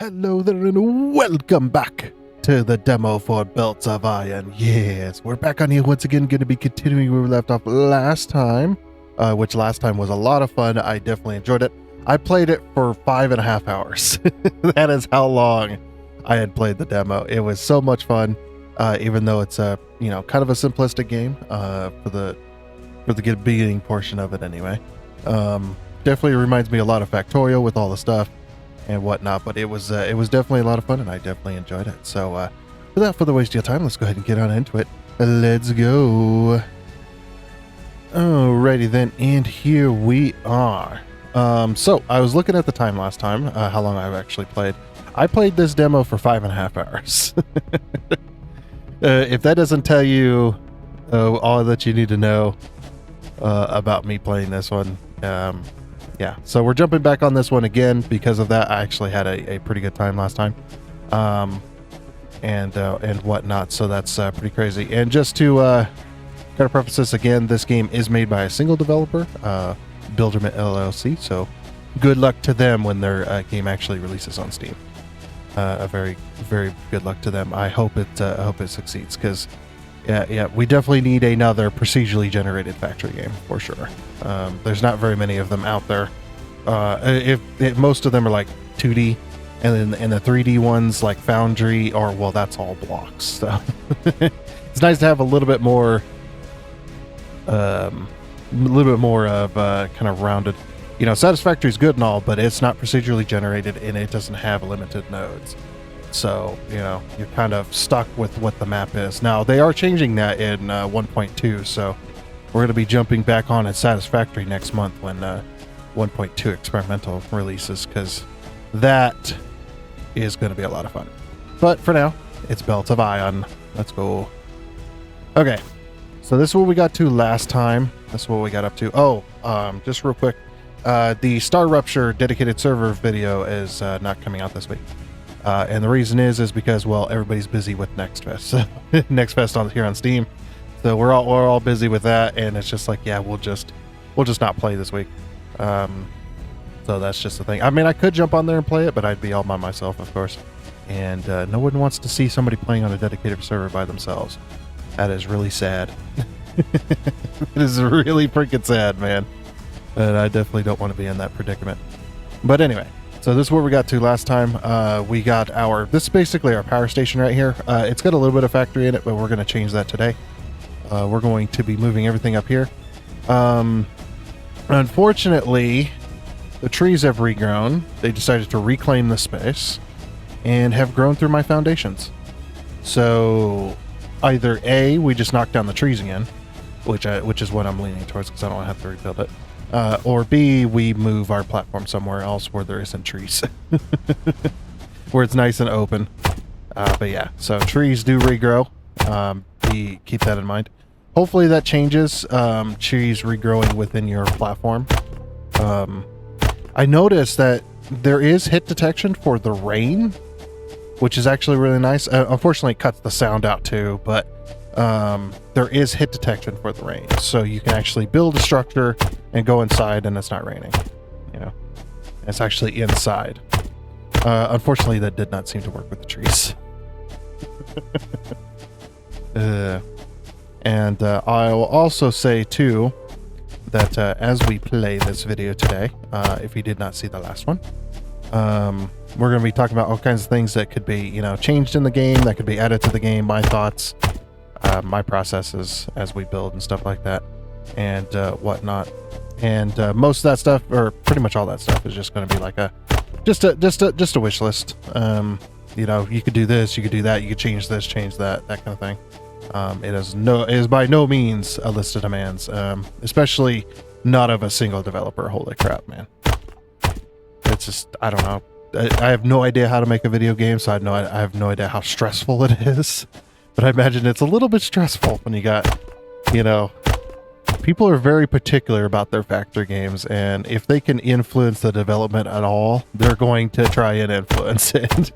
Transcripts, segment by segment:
Hello there and welcome back to the demo for Belts of Iron. Yes, we're back on here once again, going to be continuing where we left off last time, which last time was a lot of fun. I definitely enjoyed it. I played it for 5.5 hours. That is how long I had played the demo. It was so much fun, even though it's a, kind of a simplistic game for the beginning portion of it anyway. Definitely reminds me a lot of Factorio with all the stuff and whatnot, but it was definitely a lot of fun, and I definitely enjoyed it. So without further waste of your time, let's go ahead and get on into it. Let's go. Alrighty then, and here we are. So I was looking at the time last time, how long I've actually played. I played this demo for 5.5 hours. If that doesn't tell you all that you need to know about me playing this one, yeah, so we're jumping back on this one again because of that. I actually had a pretty good time last time, and whatnot. So that's pretty crazy. And just to kind of preface this again, this game is made by a single developer, Builderman LLC. So good luck to them when their game actually releases on Steam. A very, very good luck to them. I hope it succeeds, because yeah, we definitely need another procedurally generated factory game for sure. There's not very many of them out there. If most of them are like 2D, and then the 3D ones like Foundry, or well, that's all blocks. So it's nice to have a little bit more, of kind of rounded. Satisfactory is good and all, but it's not procedurally generated and it doesn't have limited nodes. So, you're kind of stuck with what the map is. Now, they are changing that in 1.2, so we're going to be jumping back on at Satisfactory next month when 1.2 experimental releases, because that is going to be a lot of fun. But for now, it's Belts of Iron. Let's go. Okay, so this is what we got to last time. This is what we got up to. Oh, just real quick. The Star Rupture dedicated server video is not coming out this week. And the reason is because, well, everybody's busy with Next Fest. Next Fest here on Steam. So we're all busy with that, and it's just like, yeah, we'll just not play this week. So that's just the thing. I mean, I could jump on there and play it, but I'd be all by myself, of course. And no one wants to see somebody playing on a dedicated server by themselves. That is really sad. It is really freaking sad, man. And I definitely don't want to be in that predicament. But anyway. So this is where we got to last time. We got this is basically our power station right here. It's got a little bit of factory in it, but we're going to change that today. We're going to be moving everything up here. Unfortunately, the trees have regrown. They decided to reclaim the space and have grown through my foundations. So either A, we just knock down the trees again, which is what I'm leaning towards because I don't have to rebuild it. Or B, we move our platform somewhere else where there isn't trees. Where it's nice and open. But yeah, so trees do regrow. Keep that in mind. Hopefully that changes. Trees regrowing within your platform. I noticed that there is hit detection for the rain, which is actually really nice. Unfortunately, it cuts the sound out too, but there is hit detection for the rain. So you can actually build a structure and go inside and it's not raining. It's actually inside. Unfortunately, that did not seem to work with the trees. And I will also say too that as we play this video today, if you did not see the last one, we're going to be talking about all kinds of things that could be, changed in the game, that could be added to the game, my thoughts, my processes as we build and stuff like that, and whatnot. And most of that stuff, or pretty much all that stuff, is just going to be like just a wish list. You could do this, you could do that, you could change this, change that kind of thing. It is by no means a list of demands, especially not of a single developer. Holy crap, man! It's just, I don't know. I have no idea how to make a video game, so I have no idea how stressful it is. But I imagine it's a little bit stressful when you got, people are very particular about their factory games, and if they can influence the development at all, they're going to try and influence it,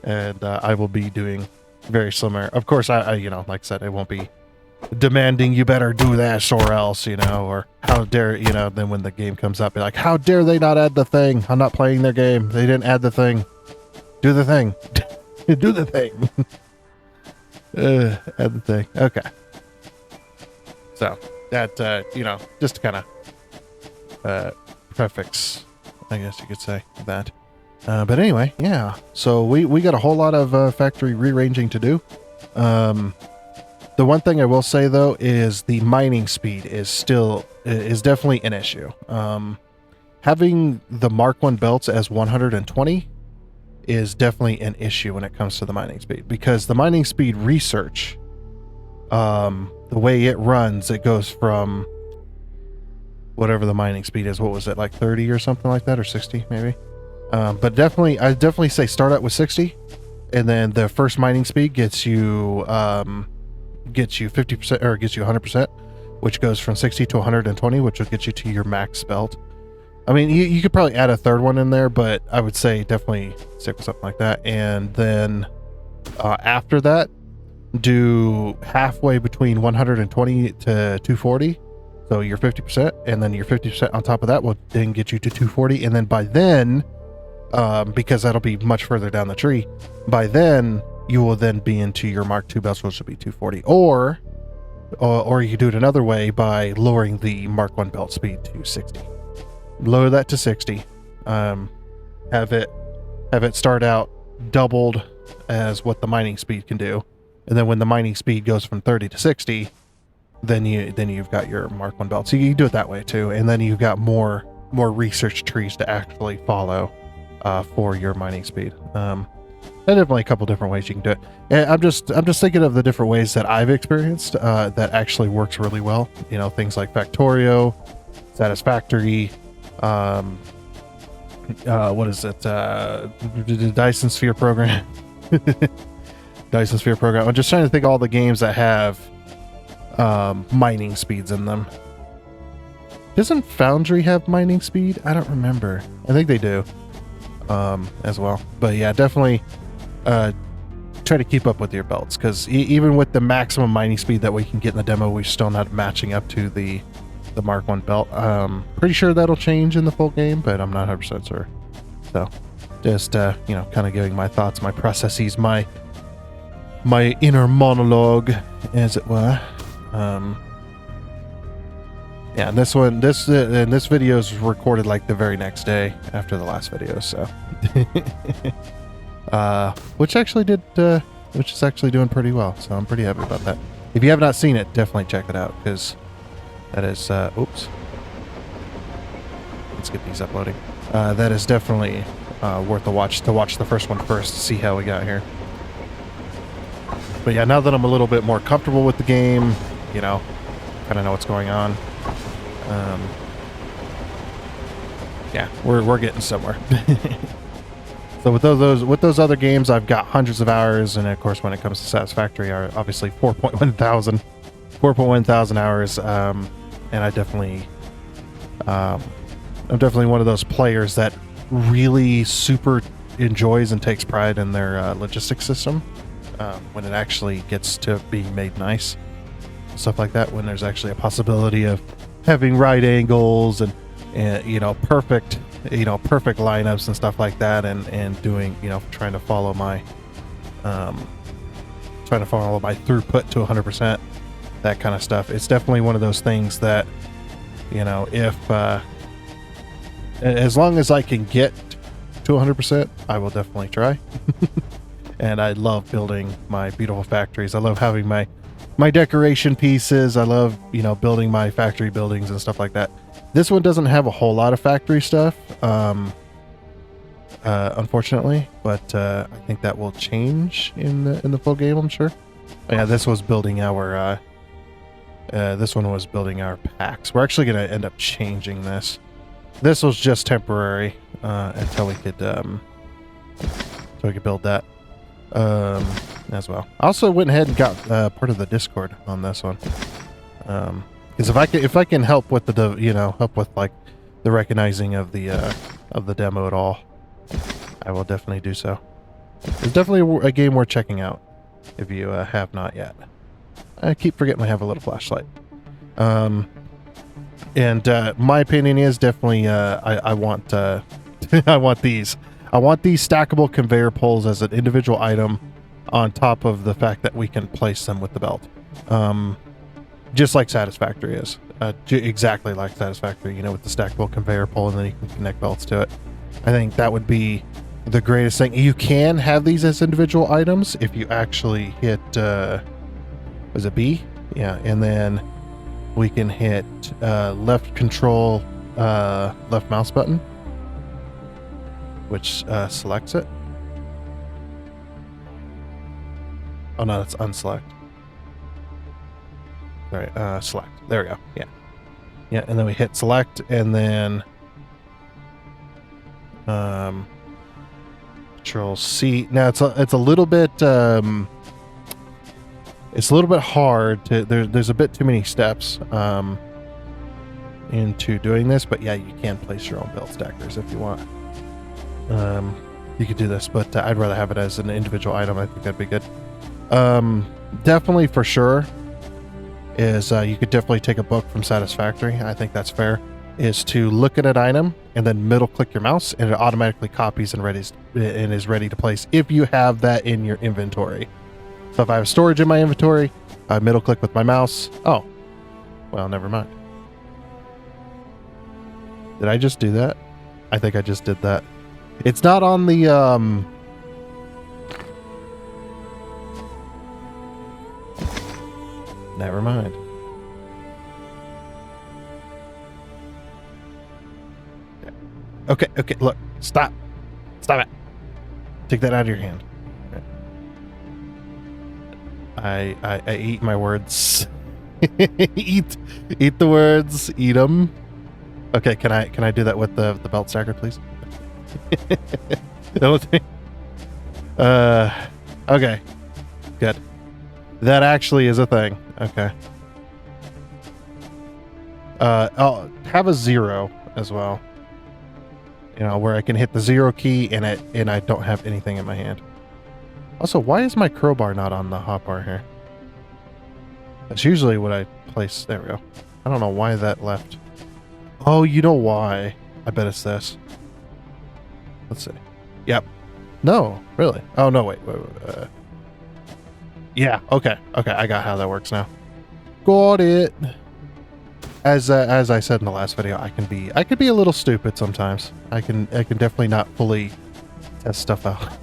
and I will be doing very similar. Of course, I like I said, it won't be demanding you better do this or else, you know, or how dare, you know, then when the game comes up, be like, how dare they not add the thing? I'm not playing their game. They didn't add the thing. Do the thing. Do the thing. Add the thing. Okay. So that, you know, just kind of prefix, I guess you could say that. But anyway, yeah. So we got a whole lot of factory rearranging to do. The one thing I will say though is the mining speed is definitely an issue. Having the Mark 1 belts as 120 is definitely an issue when it comes to the mining speed, because the mining speed research, the way it runs, it goes from whatever the mining speed is. What was it, like 30 or something like that, or 60 maybe? But definitely, I definitely say start out with 60, and then the first mining speed gets you 50% or gets you 100%, which goes from 60 to 120, which will get you to your max belt. I mean, you could probably add a third one in there, but I would say definitely stick with something like that. And then after that, do halfway between 120 to 240. So you're 50%, and then your 50% on top of that will then get you to 240. And then by then, because that'll be much further down the tree, by then you will then be into your Mark II belts, which will be 240. Or you could do it another way by lowering the Mark 1 belt speed to 60. Lower that to 60. Have it start out doubled as what the mining speed can do, and then when the mining speed goes from 30 to 60, then you've got your Mark 1 belt. So you can do it that way too, and then you've got more research trees to actually follow for your mining speed. There's definitely a couple different ways you can do it. And I'm just thinking of the different ways that I've experienced that actually works really well. You know, things like Factorio, Satisfactory, what is it? The Dyson Sphere program. Dyson Sphere program. I'm just trying to think of all the games that have mining speeds in them. Doesn't Foundry have mining speed? I don't remember. I think they do as well. But yeah, definitely try to keep up with your belts, because even with the maximum mining speed that we can get in the demo, we're still not matching up to the Mark 1 belt. Pretty sure that'll change in the full game, but I'm not 100% sure. So just you know, kind of giving my thoughts, my processes, my inner monologue, as it were. Yeah, and this video is recorded like the very next day after the last video, so which is actually doing pretty well, so I'm pretty happy about that. If you have not seen it, definitely check it out, because that is oops, let's get these uploading. That is definitely worth a watch, to watch the first one first to see how we got here. But yeah, now that I'm a little bit more comfortable with the game, you know, kind of know what's going on. Yeah, we're getting somewhere. So with those other games, I've got hundreds of hours, and of course, when it comes to Satisfactory, are obviously 4.1 thousand hours. And I definitely, I'm definitely one of those players that really super enjoys and takes pride in their logistics system. When it actually gets to being made nice, stuff like that, when there's actually a possibility of having right angles and you know, perfect lineups and stuff like that, and doing, you know, trying to follow my throughput to 100%, that kind of stuff. It's definitely one of those things that, you know, if as long as I can get to 100%, I will definitely try. And I love building my beautiful factories. I love having my decoration pieces. I love, you know, building my factory buildings and stuff like that. This one doesn't have a whole lot of factory stuff, unfortunately, but I think that will change in the full game, I'm sure. But yeah, this was building our this one was building our packs. We're actually going to end up changing this. This was just temporary until we could build that as well. I also went ahead and got part of the Discord on this one, because if I can help with help with like the recognizing of the demo at all, I will definitely do so. It's definitely a game worth checking out if you have not yet. I keep forgetting I have a little flashlight. And my opinion is definitely I want I want these. I want these stackable conveyor poles as an individual item on top of the fact that we can place them with the belt. Just like Satisfactory is. Exactly like Satisfactory, you know, with the stackable conveyor pole, and then you can connect belts to it. I think that would be the greatest thing. You can have these as individual items if you actually hit, was it B? Yeah, and then we can hit left control, left mouse button, which selects it. Oh no, that's unselect. Sorry, select. There we go. Yeah. Yeah, and then we hit select, and then Control C. Now it's a little bit hard to there's a bit too many steps into doing this, but yeah, you can place your own belt stackers if you want. You could do this, but I'd rather have it as an individual item. I think that'd be good. Definitely for sure is you could definitely take a book from Satisfactory. I think that's fair. Is to look at an item and then middle click your mouse, and it automatically copies and is ready to place if you have that in your inventory. So if I have storage in my inventory, I middle click with my mouse. Oh, well, never mind. Did I just do that? I think I just did that. It's not on the never mind. Okay, look. Stop it. Take that out of your hand. Okay. I eat my words. eat the words, eat them. Okay, can I do that with the belt stacker, please? Okay. Good. That actually is a thing. Okay. I'll have a 0 as well. You know, where I can hit the 0 key and I don't have anything in my hand. Also, why is my crowbar not on the hotbar here? That's usually what I place. There we go. I don't know why that left. Oh, you know why? I bet it's this. Let's see. Yep. No, really. Oh, no, wait. Yeah, okay. I got how that works now. Got it. As I said in the last video, I can be a little stupid sometimes. I can definitely not fully test stuff out.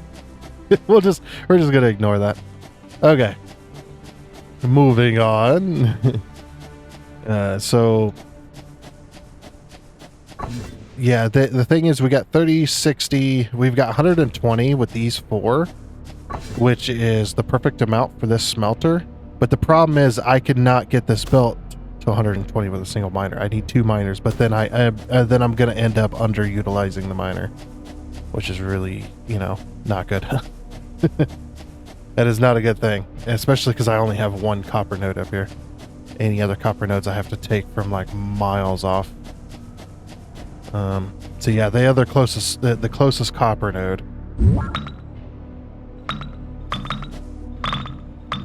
we're just gonna ignore that. Okay. Moving on. So yeah, the thing is, we got 30, 60, we've got 120 with these 4, which is the perfect amount for this smelter. But the problem is I could not get this built to 120 with a single miner. I need 2 miners, but then then I'm gonna end up underutilizing the miner, which is really, you know, not good. That is not a good thing, especially because I only have 1 copper node up here. Any other copper nodes I have to take from like miles off. So yeah, the closest copper node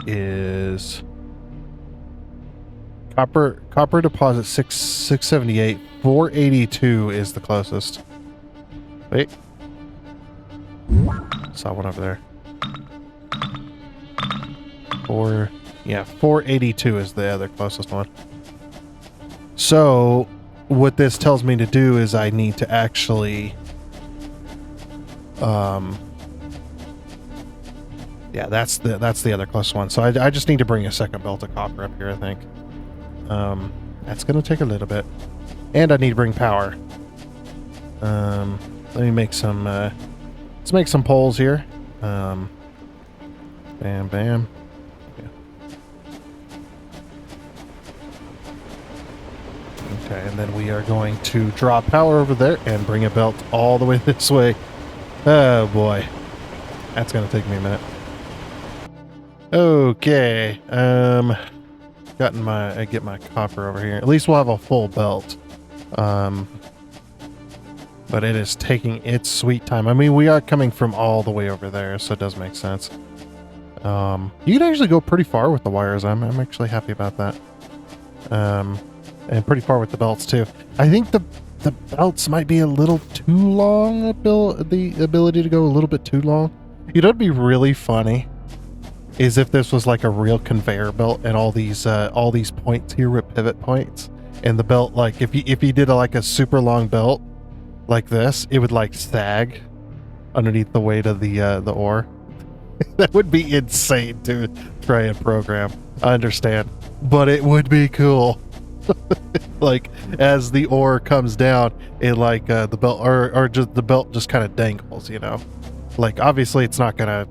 is copper deposit 678. 482 is the closest. Wait, saw one over there. 482 is the other closest one. So what this tells me to do is I need to actually yeah, that's the other close one. So I just need to bring a second belt of copper up here, I think. That's gonna take a little bit, and I need to bring power. Let me make some let's make some poles here. Bam bam. Okay, and then we are going to draw power over there and bring a belt all the way this way. Oh boy, that's gonna take me a minute. Okay, get my copper over here. At least we'll have a full belt. But it is taking its sweet time. I mean, we are coming from all the way over there, so it does make sense. You can actually go pretty far with the wires. I'm actually happy about that. And pretty far with the belts too. I think the belts might be a little too long. The ability to go a little bit too long. You know, it'd be really funny is if this was like a real conveyor belt and all these points here were pivot points, and the belt, like if you did like a super long belt like this, it would like sag underneath the weight of the ore. That would be insane to try and program. I understand, but it would be cool. Like as the ore comes down, it like the belt or just the belt just kind of dangles, you know. Like obviously it's not gonna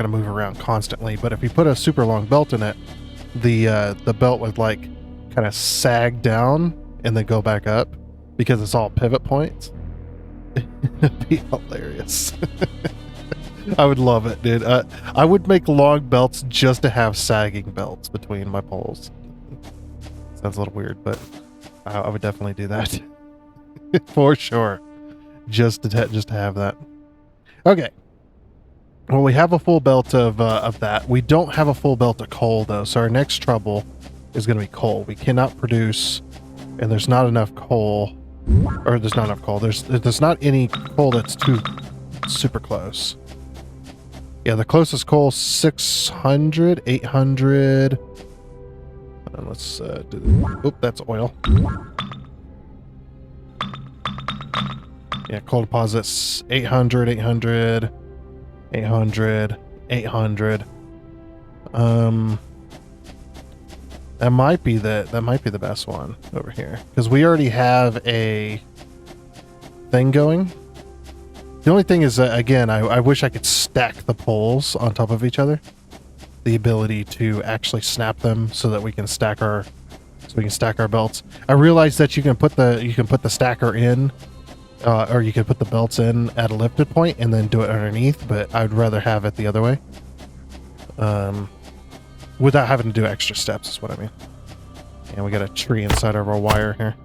move around constantly, but if you put a super long belt in it, the belt would like kind of sag down and then go back up because it's all pivot points. It'd be hilarious. I would love it, dude. I would make long belts just to have sagging belts between my poles. Sounds a little weird, but I would definitely do that. For sure. Just to have that. Okay. Well, we have a full belt of that. We don't have a full belt of coal, though, so our next trouble is going to be coal. We cannot produce, and there's not enough coal, or there's not enough coal. There's not any coal that's too super close. Yeah, the closest coal, 600, 800. Let's do this. Oop, that's oil. Yeah, coal deposits, 800, 800, 800, 800. That might be the best one over here, because we already have a thing going. The only thing is, again, I wish I could stack the poles on top of each other. The ability to actually snap them so that we can stack our belts. I realized that you can put the stacker in, or you can put the belts in at a lifted point and then do it underneath. But I'd rather have it the other way, without having to do extra steps. Is what I mean. And we got a tree inside of our wire here.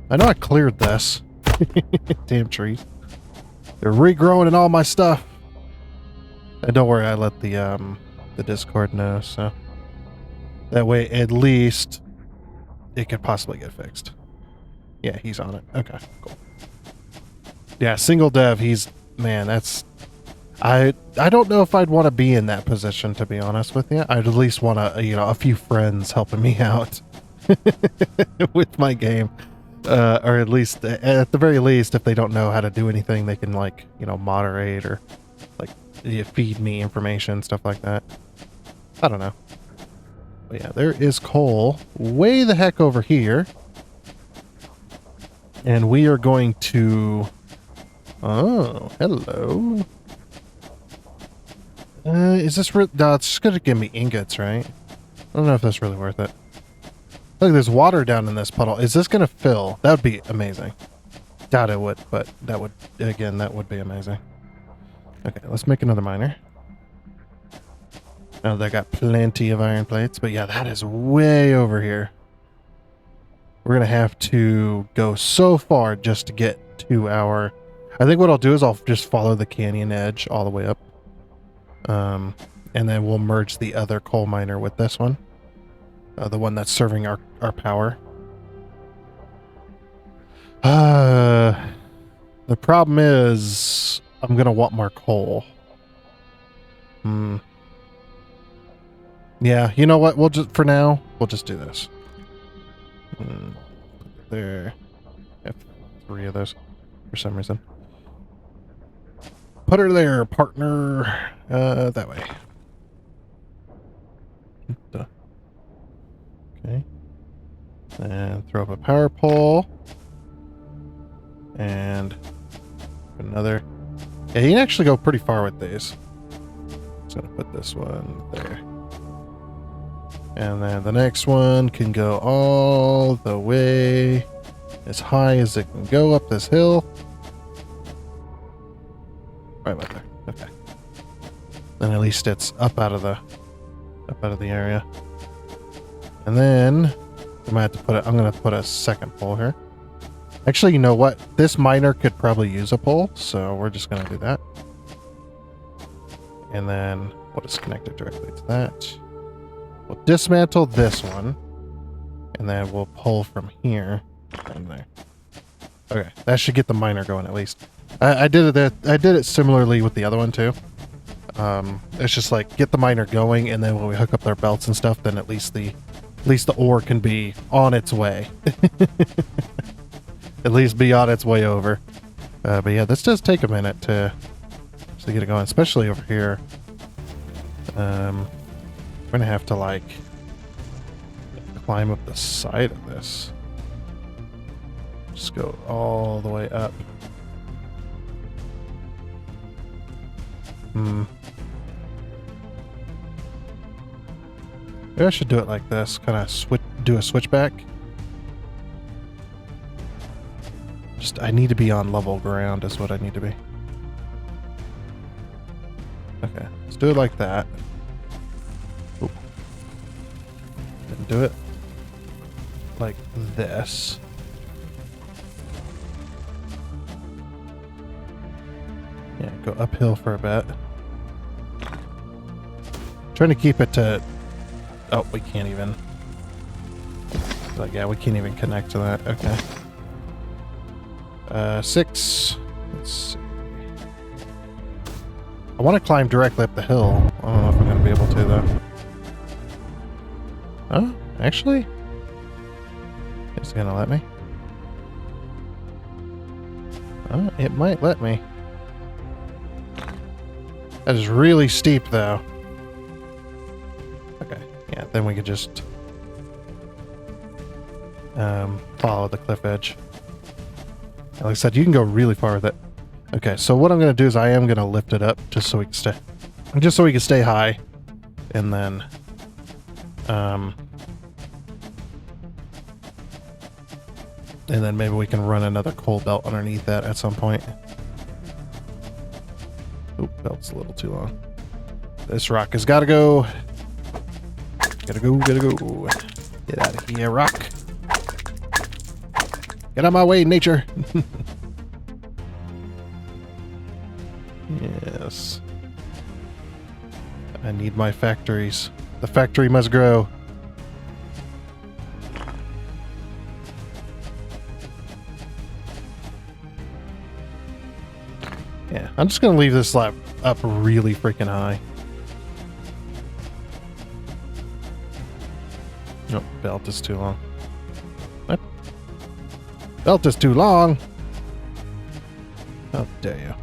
I know I cleared this. Damn trees. They're regrowing in all my stuff. And don't worry, I let the Discord know, so that way at least it could possibly get fixed. Yeah, he's on it. Okay, cool. Yeah, single dev, man, that's I don't know if I'd want to be in that position, to be honest with you. I'd at least want a few friends helping me out with my game. Or at least, at the very least, if they don't know how to do anything, they can moderate or feed me information, stuff like that. I don't know. But yeah, there is coal way the heck over here. And we are going to... Oh, hello. Is this... No, it's just going to give me ingots, right? I don't know if that's really worth it. Look, there's water down in this puddle. Is this going to fill? That would be amazing. Doubt it would, but that would be amazing. Okay, let's make another miner. Now they got plenty of iron plates, but yeah, that is way over here. We're going to have to go so far just to get to our... I think what I'll do is I'll just follow the canyon edge all the way up. And then we'll merge the other coal miner with this one. The one that's serving our power. The problem is I'm going to want more coal. Yeah, you know what? For now, we'll just do this. There. I have 3 of those for some reason. Put her there, partner. That way. Okay. And throw up a power pole. And another. Yeah, you can actually go pretty far with these. Just gonna put this one there. And then the next one can go all the way as high as it can go up this hill. Right about there. Okay. Then at least it's up out of the area. And then I might have to put I'm gonna put a second pole here. Actually, you know what? This miner could probably use a pole, so we're just gonna do that. And then what is connected directly to that? We'll dismantle this one. And then we'll pull from here and there. Okay, that should get the miner going at least. I did it similarly with the other one too. It's just like get the miner going, and then when we hook up their belts and stuff, then at least the ore can be on its way. At least be on its way over. But yeah, this does take a minute to get it going, especially over here. We're gonna have to like climb up the side of this. Just go all the way up. Maybe I should do it like this. Kind of do a switchback. I need to be on level ground is what I need to be. Okay, let's do it like that. Oop. And do it like this. Yeah, go uphill for a bit. Trying to keep it to... Oh, we can't even... Like, yeah, we can't even connect to that. Okay. 6. Let's see. I want to climb directly up the hill. I don't know if I'm going to be able to, though. Oh, actually? It's going to let me? Oh, it might let me. That is really steep, though. Okay, yeah, then we could just follow the cliff edge. Like I said, you can go really far with it. Okay, so what I'm going to do is I am going to lift it up just so we can stay high, and then maybe we can run another coal belt underneath that at some point. Oop, belt's a little too long. This rock has got to go. Gotta go. Get out of here, rock. Get out of my way, nature. Yes. I need my factories. The factory must grow. Yeah, I'm just gonna leave this slab up really freaking high. Oh, belt is too long. What? Belt is too long? How dare you.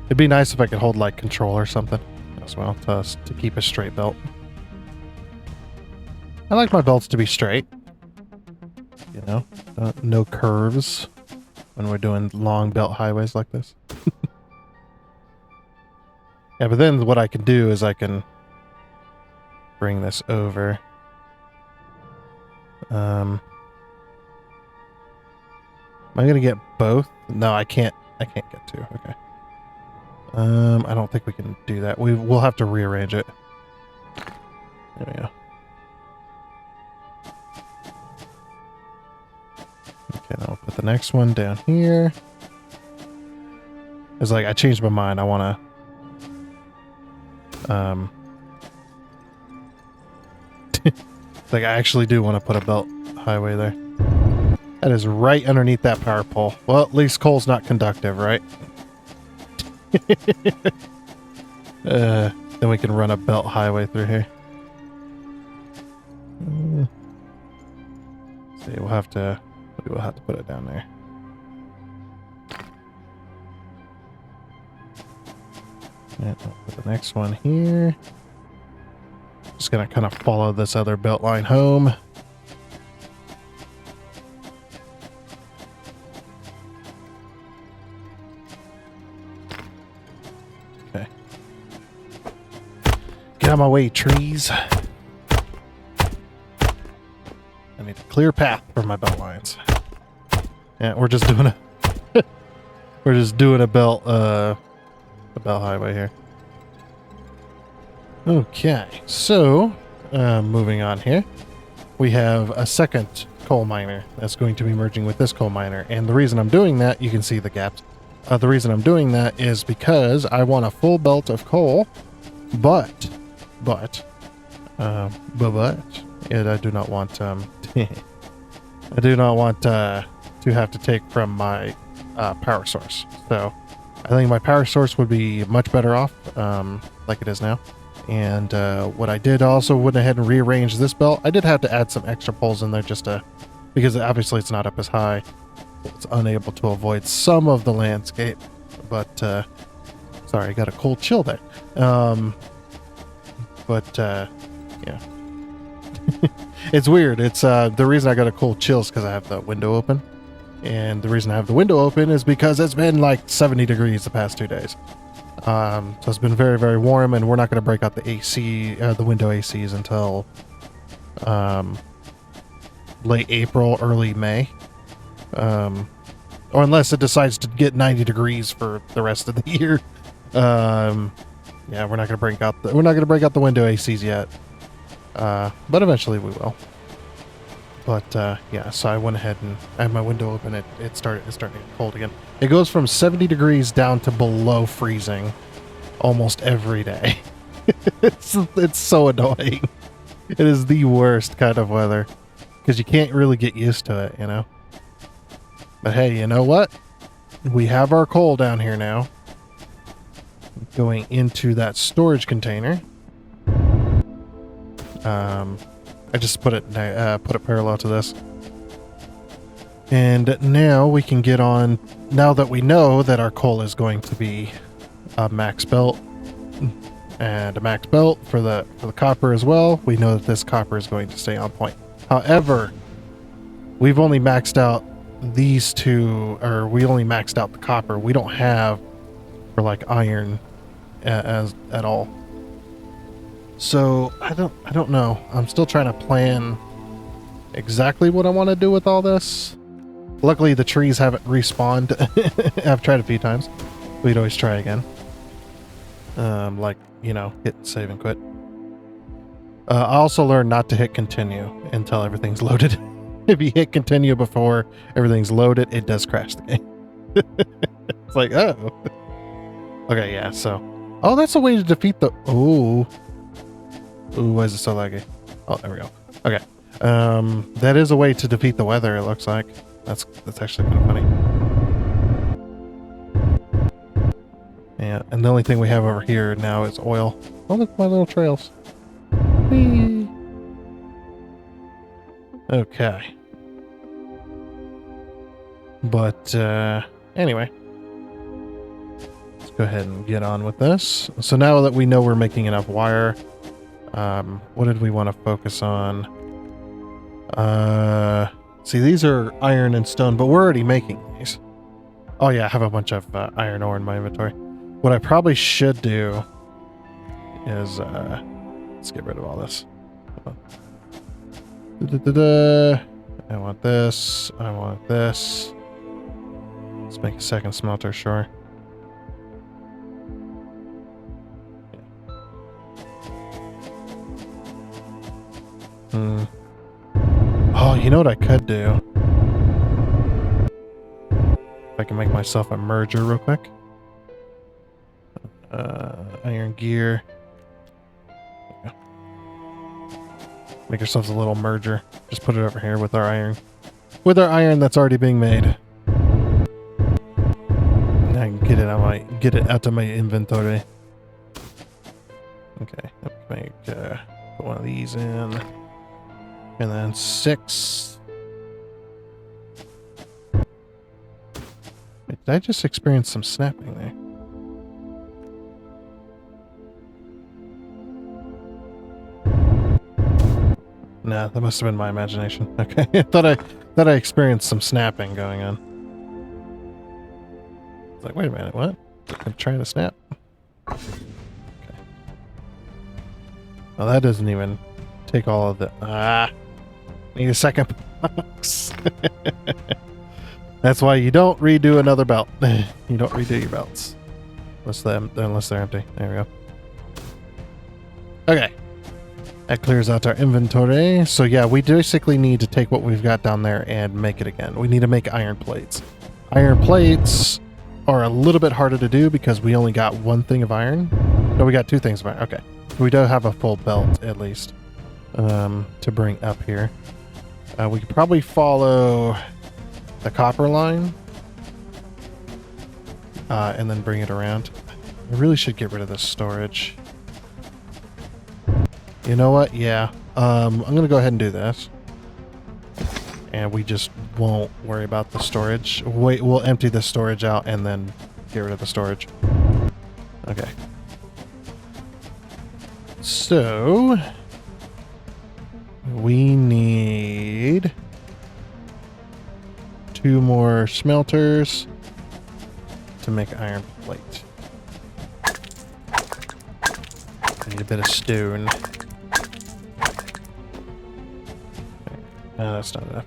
It'd be nice if I could hold like control or something as well to keep a straight belt. I like my belts to be straight. You know, no curves when we're doing long belt highways like this. Yeah, but then what I can do is I can bring this over. Am I gonna get both? No, I can't. I can't get two. Okay. I don't think we can do that. We'll have to rearrange it. There we go. Okay, now I'll put the next one down here. It's like I changed my mind. I want to. Like I actually do want to put a belt highway there. That is right underneath that power pole. Well, at least coal's not conductive, right? Then we can run a belt highway through here. See, we'll have to put it down there. And I'll put the next one here. Just gonna kind of follow this other belt line home. Okay. Get out of my way, trees. I need a clear path for my belt lines. Yeah, we're just doing a belt highway here. Okay, so moving on here, we have a second coal miner that's going to be merging with this coal miner, and the reason I'm doing that, you can see the gaps. The reason I'm doing that is because I want a full belt of coal But, yeah, I do not want, I do not want, to have to take from my, power source. So I think my power source would be much better off, like it is now. And, what I did also went ahead and rearrange this belt. I did have to add some extra poles in there just to, because obviously it's not up as high. It's unable to avoid some of the landscape, but, sorry, I got a cold chill there. Yeah. It's weird. It's the reason I got a cold chill is because I have the window open. And the reason I have the window open is because it's been like 70 degrees the past 2 days. So it's been very, very warm, and we're not going to break out the AC, the window ACs until late April, early May. Or unless it decides to get 90 degrees for the rest of the year. Yeah, we're not gonna break out the window ACs yet, but eventually we will. But yeah, so I went ahead and I had my window open. It's starting to get cold again. It goes from 70 degrees down to below freezing almost every day. It's so annoying. It is the worst kind of weather because you can't really get used to it, you know. But hey, you know what? We have our coal down here now. Going into that storage container. I just put it parallel to this. And now we can get on, now that we know that our coal is going to be a max belt and a max belt for the copper as well, we know that this copper is going to stay on point. However, we've only maxed out these two, or we only maxed out the copper. We don't have for like iron at all. So I don't know. I'm still trying to plan exactly what I want to do with all this. Luckily the trees haven't respawned. I've tried a few times. We'd always try again. Like, you know, hit save and quit. I also learned not to hit continue until everything's loaded. If you hit continue before everything's loaded, it does crash the game. It's like, oh. Okay, yeah, so. Oh, that's a way to defeat the... Ooh. Ooh, why is it so laggy? Oh, there we go. Okay. That is a way to defeat the weather, it looks like. That's actually kind of funny. Yeah, and the only thing we have over here now is oil. Oh, look at my little trails. Whee! Okay. But, anyway. Let's go ahead and get on with this. So now that we know we're making enough wire, what did we want to focus on? See, these are iron and stone, but we're already making these. Oh yeah, I have a bunch of iron ore in my inventory. What I probably should do is, let's get rid of all this. I want this. I want this. Let's make a second smelter, sure. Oh, you know what I could do? If I can make myself a merger real quick. Iron gear. Yeah. Make ourselves a little merger. Just put it over here with our iron. With our iron that's already being made. And I can get it out of my inventory. Okay, let's make put one of these in. And then 6. Wait, did I just experience some snapping there? Nah, that must have been my imagination. Okay, I thought I experienced some snapping going on. It's like, wait a minute, what? I'm trying to snap. Okay. Well, that doesn't even take all of the... Need a second box. That's why you don't redo another belt. You don't redo your belts. Unless they're empty. There we go. Okay. That clears out our inventory. So yeah, we basically need to take what we've got down there and make it again. We need to make iron plates. Iron plates are a little bit harder to do because we only got one thing of iron. No, we got 2 things of iron. Okay. We do have a full belt, at least, to bring up here. We could probably follow the copper line and then bring it around. I really should get rid of this storage. You know what? Yeah. I'm going to go ahead and do this. And we just won't worry about the storage. Wait, we'll empty the storage out and then get rid of the storage. Okay. So we need 2 more smelters to make iron plate. I need a bit of stone. No, that's not enough.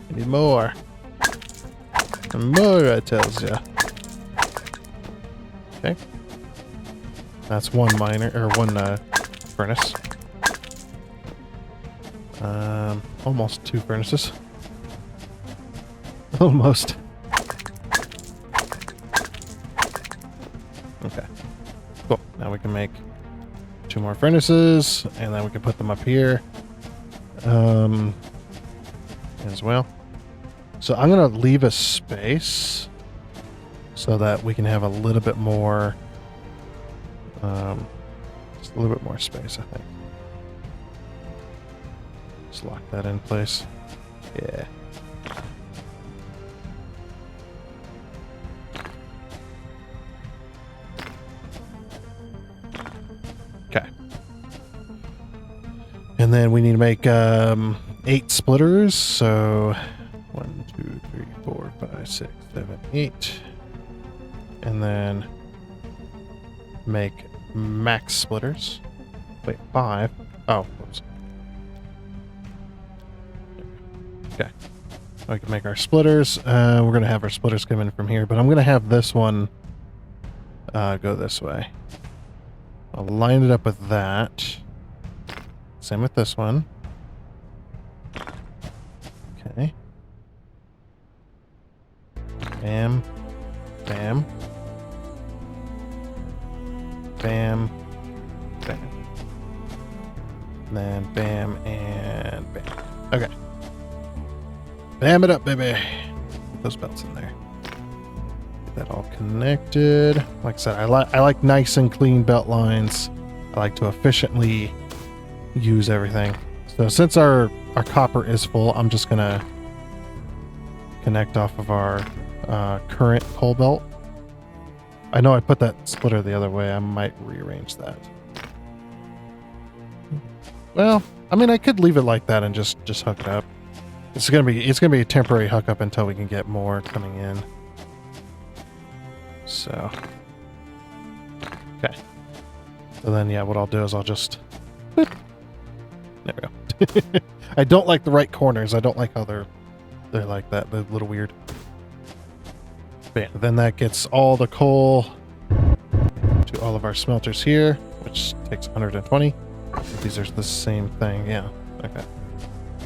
I need more. More, I tells ya. Okay. That's 1 miner, or 1 furnace. Almost 2 furnaces. Almost. Okay. Cool. Now we can make 2 more furnaces, and then we can put them up here. As well. So I'm going to leave a space so that we can have a little bit more, just a little bit more space, I think. Just lock that in place. Yeah. Okay. And then we need to make 8 splitters. So 1, 2, 3, 4, 5, 6, 7, 8. And then make max splitters. Wait, 5. Oh, whoops. Okay. We can make our splitters. We're going to have our splitters come in from here, but I'm going to have this one go this way. I'll line it up with that. Same with this one. Okay. Bam. Bam. Bam. Bam. Then bam and bam. Okay. Bam it up, baby. Put those belts in there. Get that all connected. Like I said, I like nice and clean belt lines. I like to efficiently use everything. So since our copper is full, I'm just gonna connect off of our current coal belt. I know I put that splitter the other way. I might rearrange that. Well, I mean, I could leave it like that and just hook it up. It's gonna be a temporary hookup until we can get more coming in. So, okay. So then, yeah, what I'll do is I'll just. Boop. There we go. I don't like the right corners. I don't like how they're like that. They're a little weird. But yeah, then that gets all the coal to all of our smelters here, which takes 120. These are the same thing. Yeah. Okay.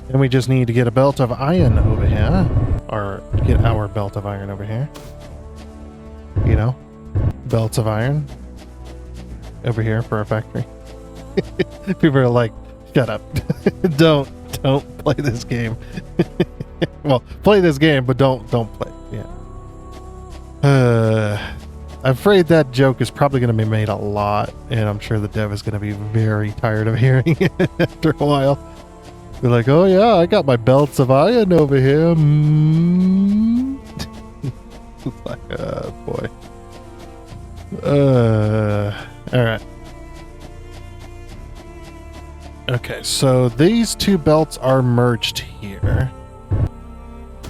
And we just need to get a belt of iron over here, or get our belt of iron over here. You know, belts of iron over here for our factory. People are like, shut up. don't play this game. Well, play this game, but don't play. Yeah. I'm afraid that joke is probably going to be made a lot, and I'm sure the dev is going to be very tired of hearing it after a while. They're like, oh yeah, I got my belts of iron over here. Like, oh boy. Alright. Okay, so these 2 belts are merged here.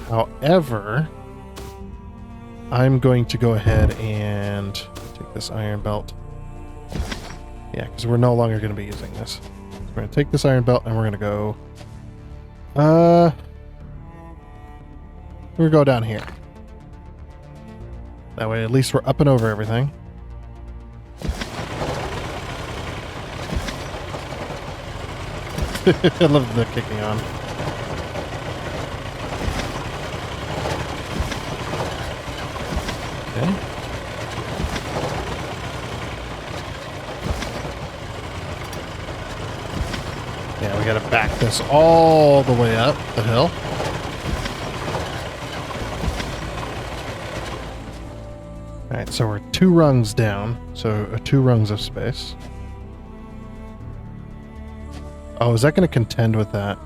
However, I'm going to go ahead and take this iron belt. Yeah, because we're no longer going to be using this. So we're going to take this iron belt and we're going to go... we're going to go down here. That way at least we're up and over everything. I love the kicking on. Okay. Yeah, we gotta back this all the way up the hill. Alright, so we're 2 rungs down. So 2 rungs of space. Oh, is that going to contend with that?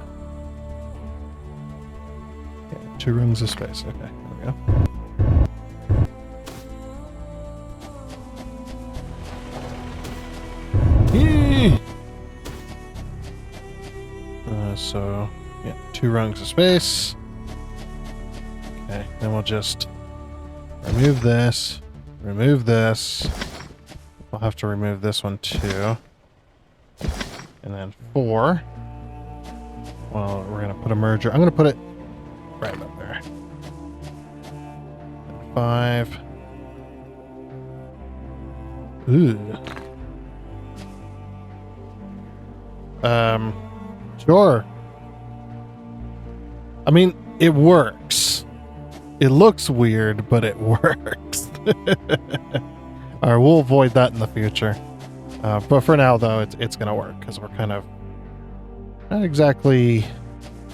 Yeah, 2 rungs of space. Okay, there we go. So, yeah, 2 rungs of space. Okay, then we'll just remove this. Remove this. We'll have to remove this one too. And then 4. Well, we're going to put a merger. I'm going to put it right up there. 5. Ooh. Sure. I mean, it works. It looks weird, but it works. Alright, we'll avoid that in the future. But for now, though, it's going to work because we're kind of not exactly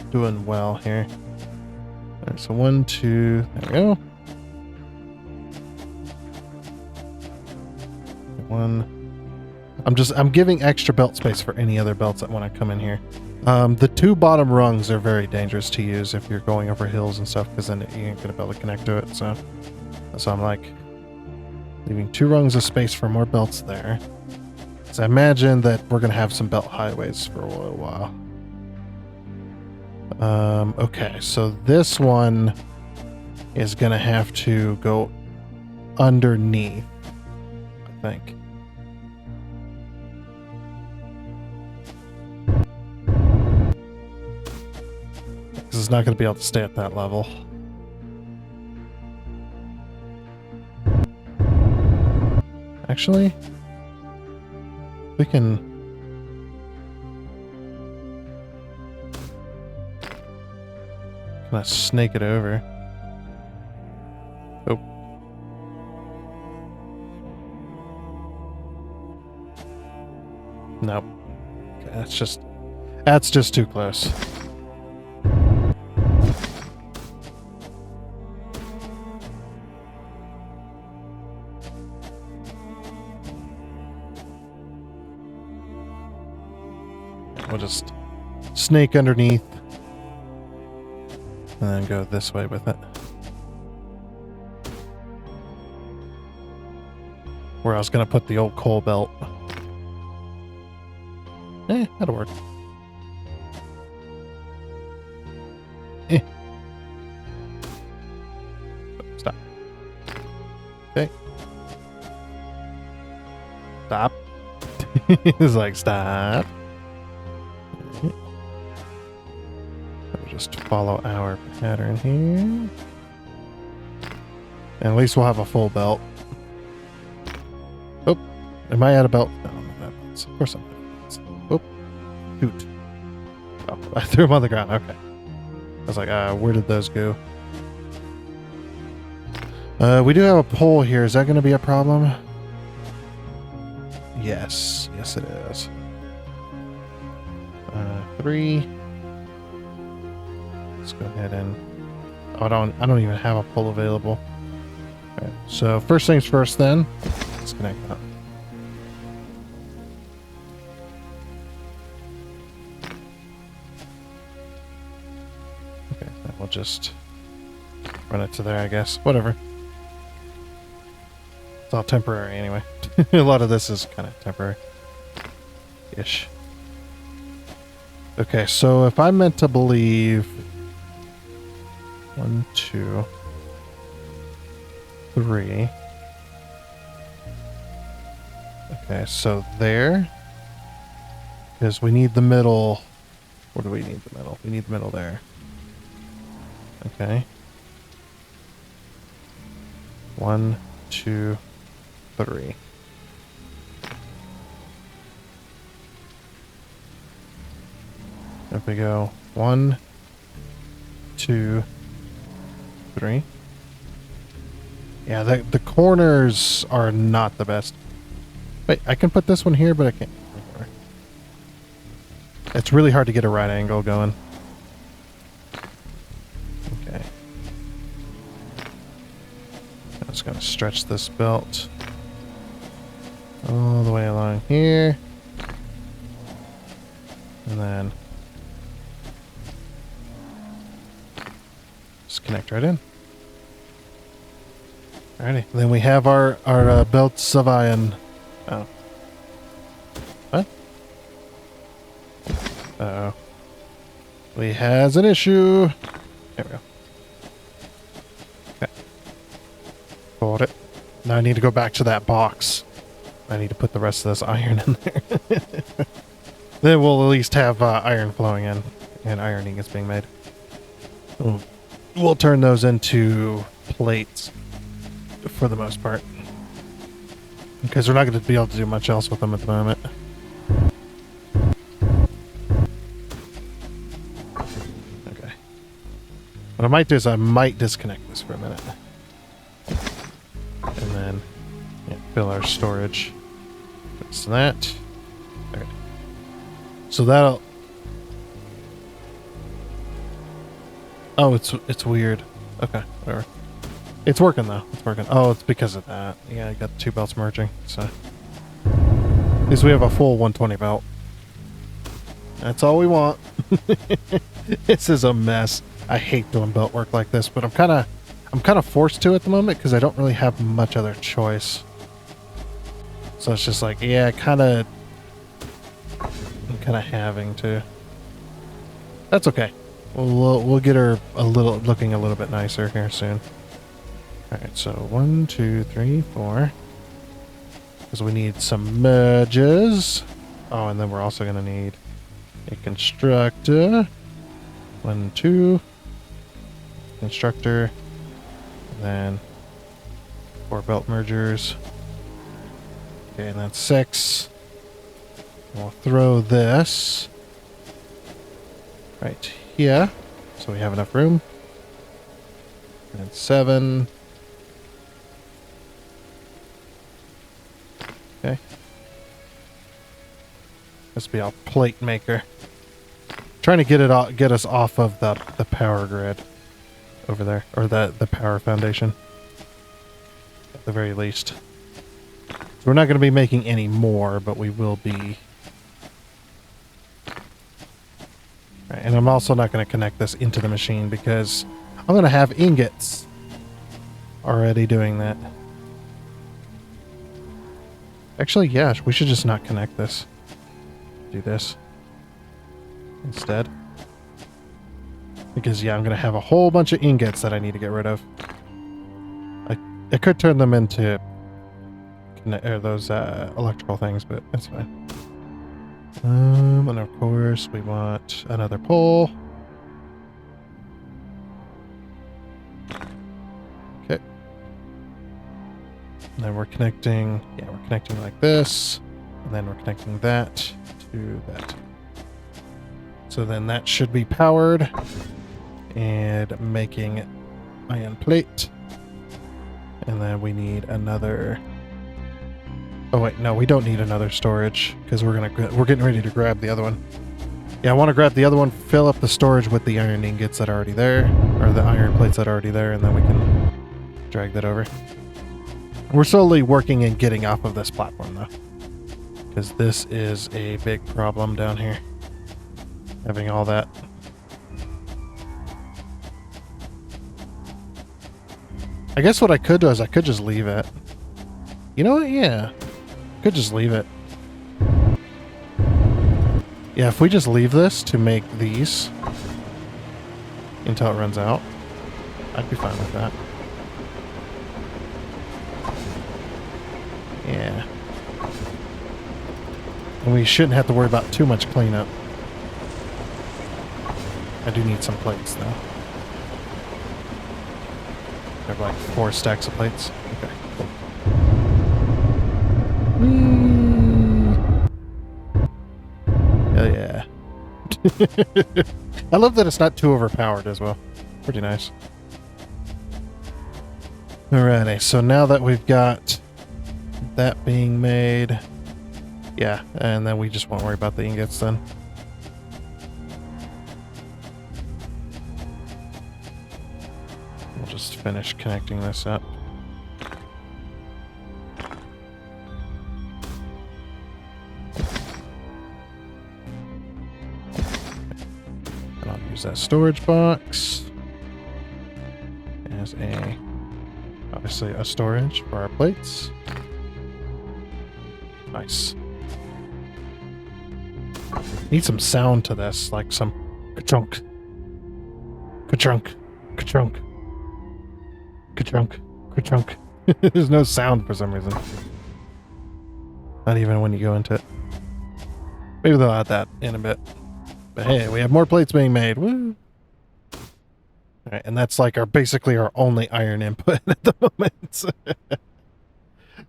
doing well here. Alright, so 1, 2, there we go. 1. I'm giving extra belt space for any other belts that want to come in here. The 2 bottom rungs are very dangerous to use if you're going over hills and stuff, because then you ain't gonna be able to connect to it. So I'm like leaving 2 rungs of space for more belts there. So I imagine that we're gonna have some belt highways for a little while. Okay, so this one is gonna have to go underneath, I think. It's not going to be able to stay at that level. Actually, we can... kind of snake it over. Oh. Nope. Okay, that's just too close. We'll just snake underneath and then go this way with it. Where I was going to put the old coal belt. That'll work. Stop. Okay. Stop. It's like, stop. Just follow our pattern here. And at least we'll have a full belt. Oh, am I out of belt? No, I'm not out of belts. Of course I'm out of belts. Oh, shoot. Oh, I threw them on the ground. Okay. I was like, where did those go? We do have a pole here. Is that going to be a problem? Yes. Yes, it is. 3. Let's go ahead and... Oh, I don't even have a pole available. All right, so first things first then. Let's connect that. Okay, then we'll just run it to there, I guess. Whatever. It's all temporary anyway. A lot of this is kind of temporary-ish. Okay, so if I'm meant to believe... 1, 2, 3. Okay, so there. Because we need the middle. Where do we need the middle? We need the middle there. Okay. 1, 2, 3. If we go 1, 2, 3. Yeah, the corners are not the best. Wait, I can put this one here, but I can't. It's really hard to get a right angle going. Okay. I'm just going to stretch this belt all the way along here. And then just connect right in. Alrighty. Then we have our belts of iron. Oh. What? Uh-oh. We has an issue. There we go. Okay. Hold it. Now I need to go back to that box. I need to put the rest of this iron in there. Then we'll at least have iron flowing in and ironing is being made. We'll turn those into plates for the most part. Because we're not going to be able to do much else with them at the moment. Okay. What I might do is I might disconnect this for a minute. And then fill our storage. Fix that. Okay. So that'll... Oh, it's weird. Okay, whatever. It's working though. It's working. Oh, it's because of that. Yeah, I got the two belts merging. So at least we have a full 120 belt. That's all we want. This is a mess. I hate doing belt work like this, but I'm kind of forced to at the moment because I don't really have much other choice. So it's just like, yeah, I'm kind of having to. That's okay. We'll get her looking a little bit nicer here soon. All right, so 1, 2, 3, 4. Because we need some merges. Oh, and then we're also going to need a constructor. 1, 2. Constructor. And then 4 belt mergers. Okay, and that's 6. We'll throw this right here, so we have enough room. And 7. Okay. This will be our plate maker. Trying to get us off of the power grid over there, or the power foundation at the very least. So we're not going to be making any more, but we will be. Right, and I'm also not going to connect this into the machine because I'm going to have ingots already doing that. Actually, yeah, we should just not connect this. Do this instead. Because, yeah, I'm going to have a whole bunch of ingots that I need to get rid of. I could turn them into those electrical things, but that's fine. And of course, we want another pole. Okay. And then we're connecting, we're connecting like this. And then we're connecting that to that. So then that should be powered. And making iron plate. And then we need another... Oh wait, no, we don't need another storage because we're getting ready to grab the other one. Yeah, I want to grab the other one, fill up the storage with the iron ingots that are already there, or the iron plates that are already there, and then we can drag that over. We're slowly working and getting off of this platform though, because this is a big problem down here. Having all that. I guess what I could do is I could just leave it. You know what? Yeah. Could just leave it. Yeah, if we just leave this to make these until it runs out, I'd be fine with that. Yeah. And we shouldn't have to worry about too much cleanup. I do need some plates though. I have like 4 stacks of plates. Okay, cool. Hell yeah. I love that it's not too overpowered as well. Pretty nice. Alrighty, so now that we've got that being made, yeah, and then we just won't worry about the ingots then. just finish connecting this up. And I'll use that storage box as obviously a storage for our plates. Nice. Need some sound to this, like some ka-chunk, ka-chunk, ka-chunk, ka-chunk, ka-chunk. There's no sound for some reason. Not even when you go into it. Maybe they'll add that in a bit. But hey, we have more plates being made. Woo! Alright, and that's like basically our only iron input at the moment.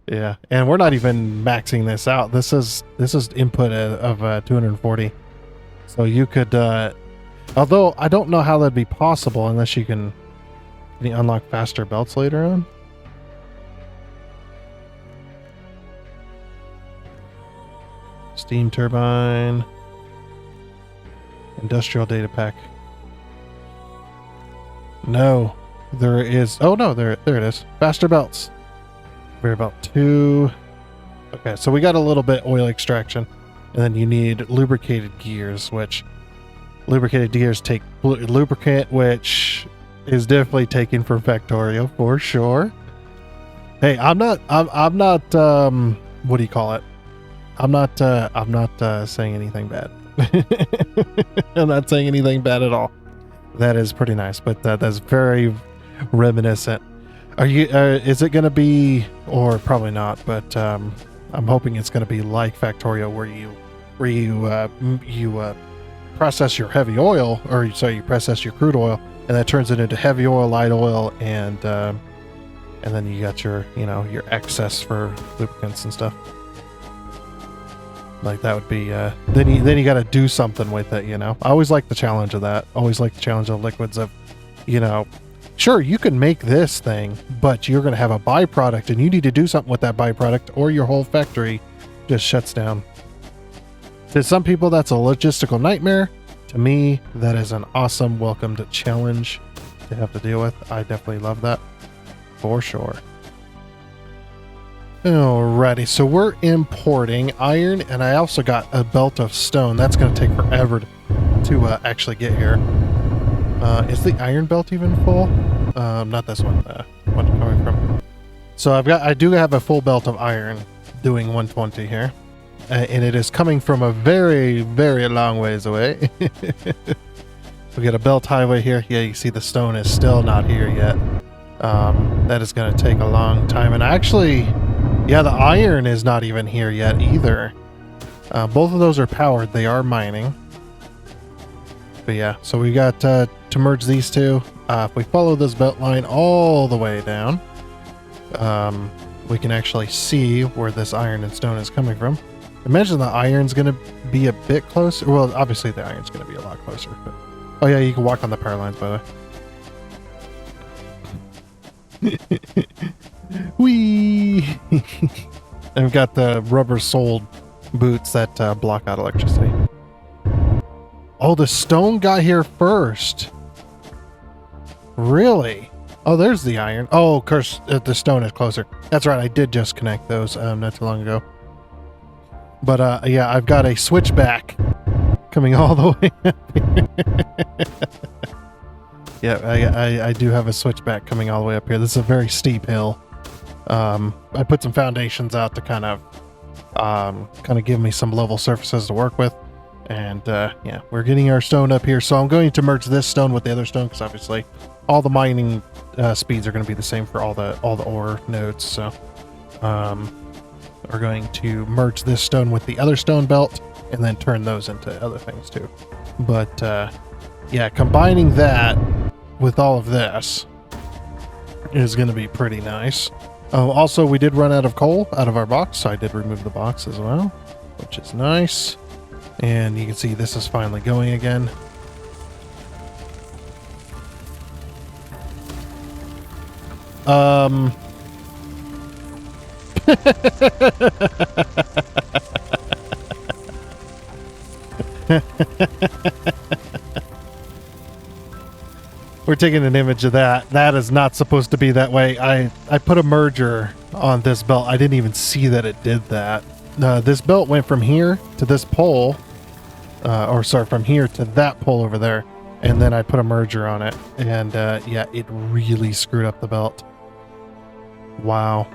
Yeah, and we're not even maxing this out. This is input of 240. So you could, although I don't know how that'd be possible unless you can unlock faster belts later on. Steam turbine, industrial data pack. No, there is. Oh no, there it is. Faster belts. Conveyor belt 2. Okay, so we got a little bit oil extraction, and then you need lubricated gears, which lubricated gears take lubricant, which is definitely taken from Factorio for sure. Hey, I'm not what do you call it? I'm not saying anything bad. I'm not saying anything bad at all. That is pretty nice, but that's very reminiscent. Are you? Is it going to be, or probably not? But I'm hoping it's going to be like Factorio, where you process your heavy oil, or sorry, you process your crude oil, and that turns it into heavy oil, light oil, and then you got your your excess for lubricants and stuff. Like that would be then you got to do something with it. I always like the challenge of that. Always like the challenge of liquids of, sure, you can make this thing, but you're going to have a byproduct, and you need to do something with that byproduct, or your whole factory just shuts down. To some people, that's a logistical nightmare. To me, that is an awesome, welcomed challenge to have to deal with. I definitely love that, for sure. Alrighty, so we're importing iron, and I also got a belt of stone. That's going to take forever to actually get here. Is the iron belt even full? Not this one. What I'm coming from. So I do have a full belt of iron doing 120 here. And it is coming from a very, very long ways away. We got a belt highway here. Yeah, you see the stone is still not here yet. That is going to take a long time. And actually, yeah, the iron is not even here yet either. Both of those are powered. They are mining. But yeah, so we got to merge these two. If we follow this belt line all the way down, we can actually see where this iron and stone is coming from. Imagine the iron's going to be a bit closer. Well, obviously the iron's going to be a lot closer. But... oh yeah, you can walk on the power lines, by the way. Whee! And we've got the rubber-soled boots that block out electricity. Oh, the stone got here first. Really? Oh, there's the iron. Oh, of course, the stone is closer. That's right, I did just connect those not too long ago. But yeah, I've got a switchback coming all the way up here. Yeah, I do have a switchback coming all the way up here. This is a very steep hill. I put some foundations out to kind of give me some level surfaces to work with. And yeah, we're getting our stone up here. So I'm going to merge this stone with the other stone, because obviously all the mining speeds are going to be the same for all the ore nodes. So we're going to merge this stone with the other stone belt, and then turn those into other things too. But yeah, combining that with all of this is going to be pretty nice. Also, we did run out of coal out of our box, so I did remove the box as well, which is nice. And you can see this is finally going again. we're taking an image of that. That is not supposed to be that way. I put a merger on this belt. I didn't even see that it did that. This belt went from here to this pole, from here to that pole over there, and then I put a merger on it, and yeah, it really screwed up the belt. Wow.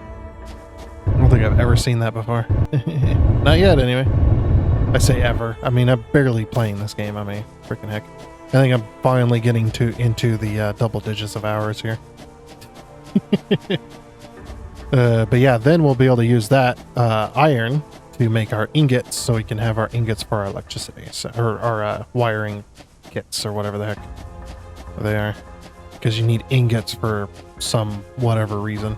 I don't think I've ever seen that before. Not yet, anyway. I say ever. I mean, I'm barely playing this game. I mean, freaking heck. I think I'm finally getting into the double digits of hours here. But yeah, then we'll be able to use that iron to make our ingots, so we can have our ingots for our electricity, or our wiring kits, or whatever the heck they are. Because you need ingots for some whatever reason.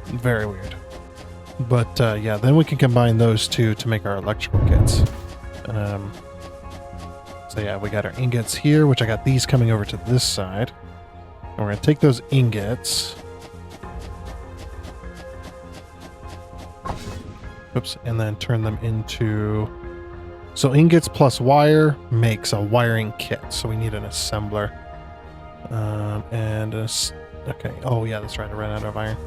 Very weird. But yeah, then we can combine those two to make our electrical kits. So yeah, we got our ingots here, which I got these coming over to this side. And we're going to take those ingots. Oops, and then turn them into... So ingots plus wire makes a wiring kit. So we need an assembler. Okay. Oh yeah, that's right. I ran out of iron.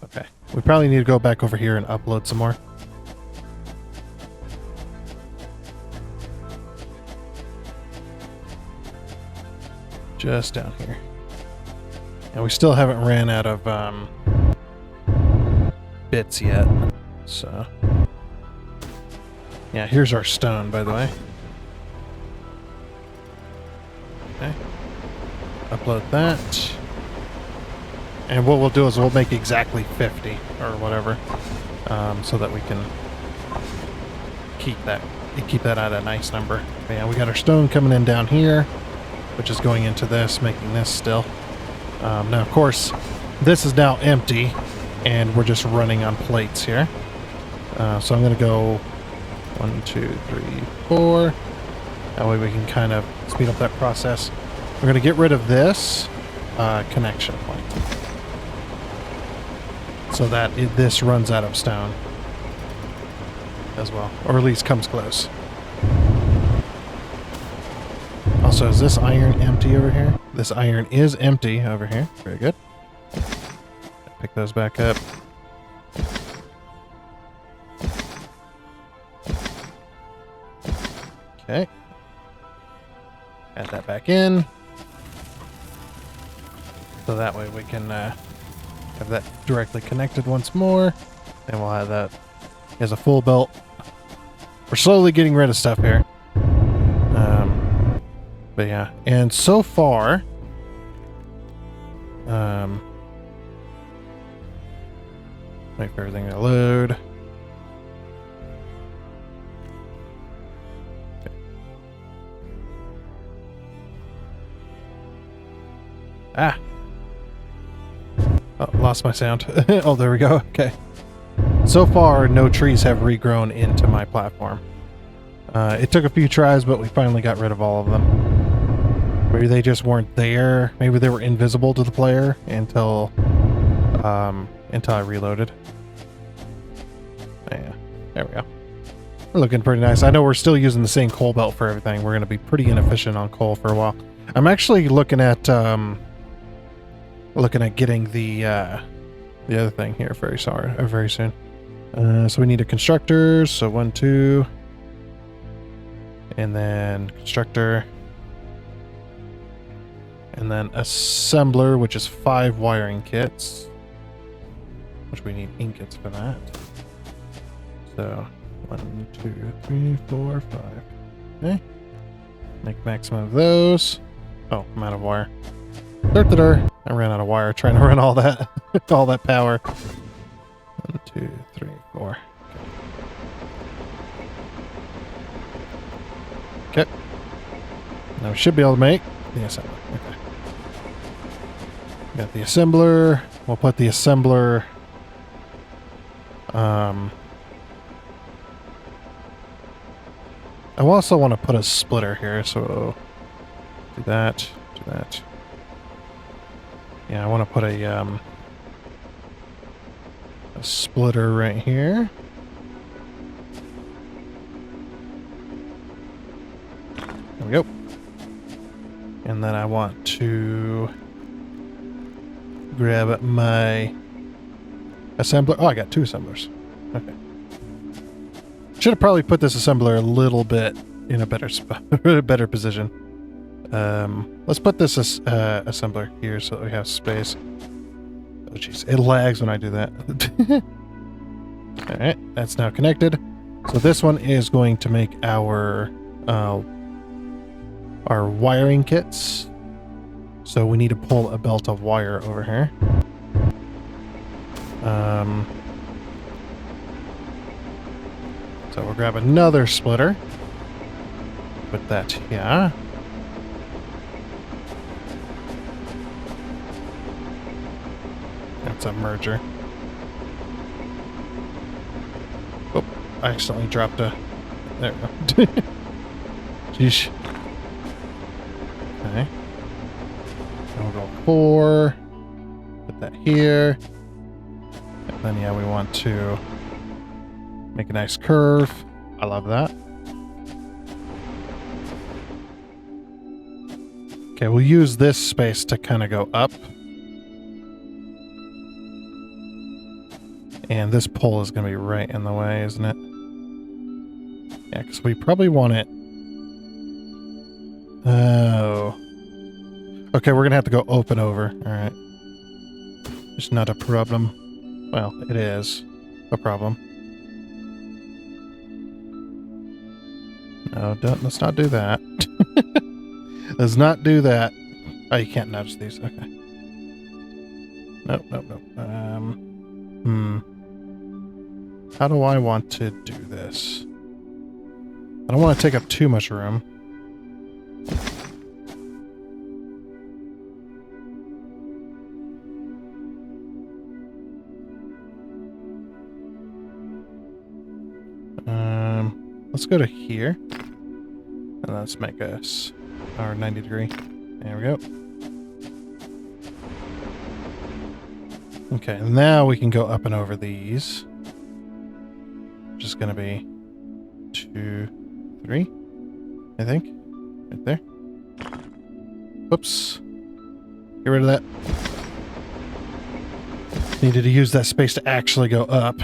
Okay. We probably need to go back over here and upload some more. Just down here. And we still haven't ran out of bits yet. So yeah, here's our stone, by the way. Okay. Upload that. And what we'll do is we'll make exactly 50 or whatever, so that we can keep that at a nice number. But yeah, we got our stone coming in down here, which is going into this, making this still. Now, of course, this is now empty, and we're just running on plates here. So I'm going to go 1, 2, 3, 4. That way we can kind of speed up that process. We're going to get rid of this connection point, so that this runs out of stone as well, or at least comes close. Also, is this iron empty over here? This iron is empty over here. Very good. Pick those back up. Okay. Add that back in. So that way we can have that directly connected once more. And we'll have that as a full belt. We're slowly getting rid of stuff here. But yeah, and so far, wait for everything to load. Okay. Ah! Oh, lost my sound. Oh, there we go. Okay. So far, no trees have regrown into my platform. It took a few tries, but we finally got rid of all of them. Maybe they just weren't there. Maybe they were invisible to the player until I reloaded. Yeah, there we go. We're looking pretty nice. I know we're still using the same coal belt for everything. We're going to be pretty inefficient on coal for a while. I'm actually looking at getting the other thing here very soon. So we need a constructor. So 1, 2, and then constructor. And then assembler, which is 5 wiring kits, which we need ingots for that. So 1, 2, 3, 4, 5. Okay. Make maximum of those. Oh, I'm out of wire. I ran out of wire trying to run all that all that power. 1, 2, 3, 4. Okay. Now we should be able to make the assembler. Okay. Got the assembler. We'll put the assembler. I also want to put a splitter here, so do that. Yeah, I want to put a splitter right here. And then I want to grab my assembler. Oh, I got 2 assemblers. Okay. Should have probably put this assembler a little bit in a better spot, a better position. Let's put this assembler here so that we have space. Oh, jeez. It lags when I do that. All right. That's now connected. So this one is going to make our wiring kits. So we need to pull a belt of wire over here. So we'll grab another splitter. Put that here. That's a merger. Oh, I accidentally dropped a... There we go. Jeez. Okay. And we'll go 4. Put that here. And then, yeah, we want to make a nice curve. I love that. Okay, we'll use this space to kind of go up. And this pole is going to be right in the way, isn't it? Yeah, because we probably want it... Oh. Okay, we're going to have to go open over. Alright. It's not a problem. Well, it is a problem. No, let's not do that. Let's not do that. Oh, you can't nudge these. Okay. Nope, nope, nope. How do I want to do this? I don't want to take up too much room. Let's go to here. And let's make us our 90 degree. There we go. Okay, now we can go up and over these. Which is going to be 2, 3, I think. Right there. Whoops. Get rid of that. Needed to use that space to actually go up.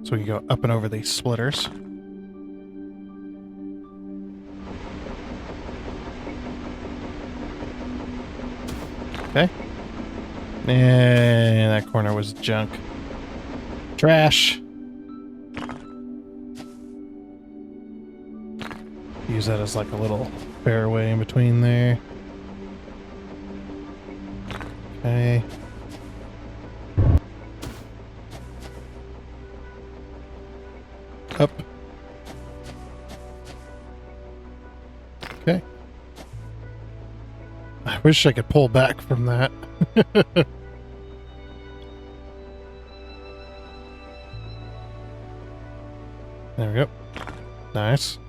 So we can go up and over these splitters. Okay. And that corner was junk. Trash. Use that as like a little fairway in between there. Okay. Up. Okay. I wish I could pull back from that. There we go. Nice.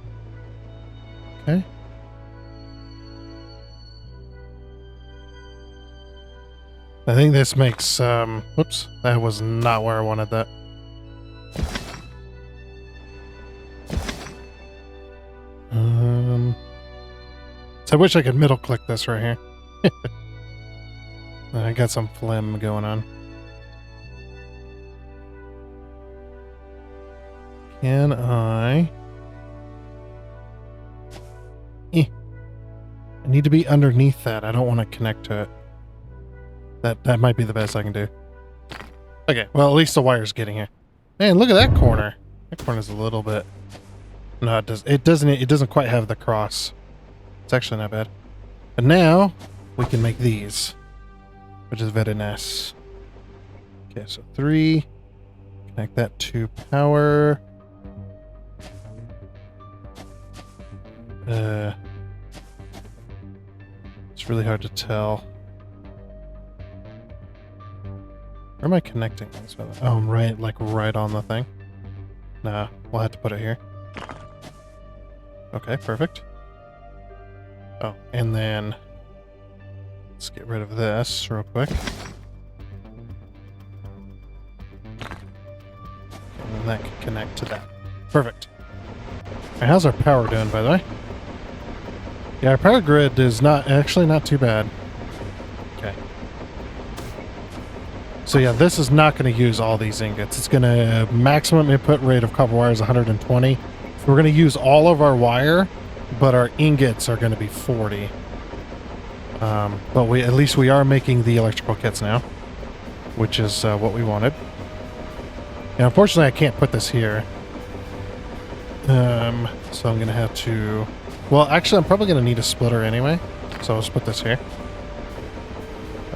Okay. I think this makes, whoops, that was not where I wanted that. So I wish I could middle click this right here. I got some phlegm going on. Can I... I need to be underneath that. I don't want to connect to it. That might be the best I can do. Okay, well, at least the wire's getting here. Man, look at that corner. That corner's a little bit... No, it doesn't quite have the cross. It's actually not bad. But now, we can make these. Which is very nice. Okay, so 3. Connect that to power. It's really hard to tell. Where am I connecting these with? Oh, right, like right on the thing. Nah, we'll have to put it here. Okay, perfect. Oh, and then let's get rid of this real quick. And then that can connect to that. Perfect. Alright, how's our power doing, by the way? Yeah, our power grid is actually not too bad. Okay. So yeah, this is not going to use all these ingots. It's going to maximum input rate of copper wire is 120. So we're going to use all of our wire, but our ingots are going to be 40. But at least we are making the electrical kits now, which is what we wanted. And unfortunately, I can't put this here. So I'm going to have to... Well, actually, I'm probably going to need a splitter anyway. So let's put this here.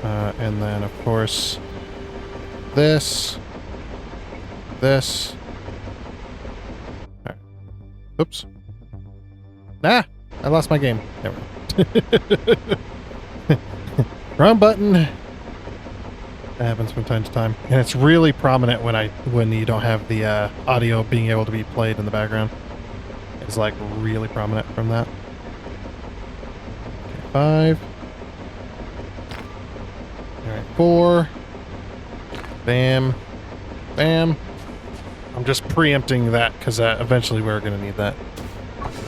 And then, of course, this. Right. Oops. Ah! I lost my game. There we go. Wrong button. That happens from time to time. And it's really prominent when you don't have the audio being able to be played in the background. It's like really prominent from that. Okay, 5. Alright, 4. Bam. Bam. I'm just preempting that because eventually we're going to need that.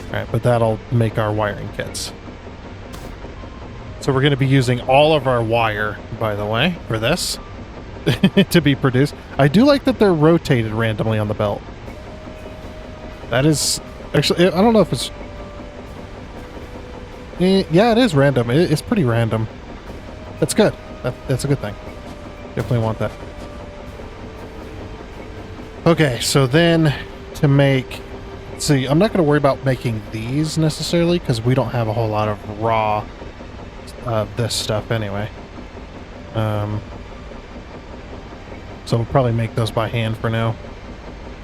Alright, but that'll make our wiring kits. So we're going to be using all of our wire, by the way, for this to be produced. I do like that they're rotated randomly on the belt. That is... Actually, I don't know if it's... Yeah, it is random. It's pretty random. That's good. That's a good thing. Definitely want that. Okay, so then to make... See, I'm not going to worry about making these necessarily because we don't have a whole lot of raw this stuff anyway. So we'll probably make those by hand for now.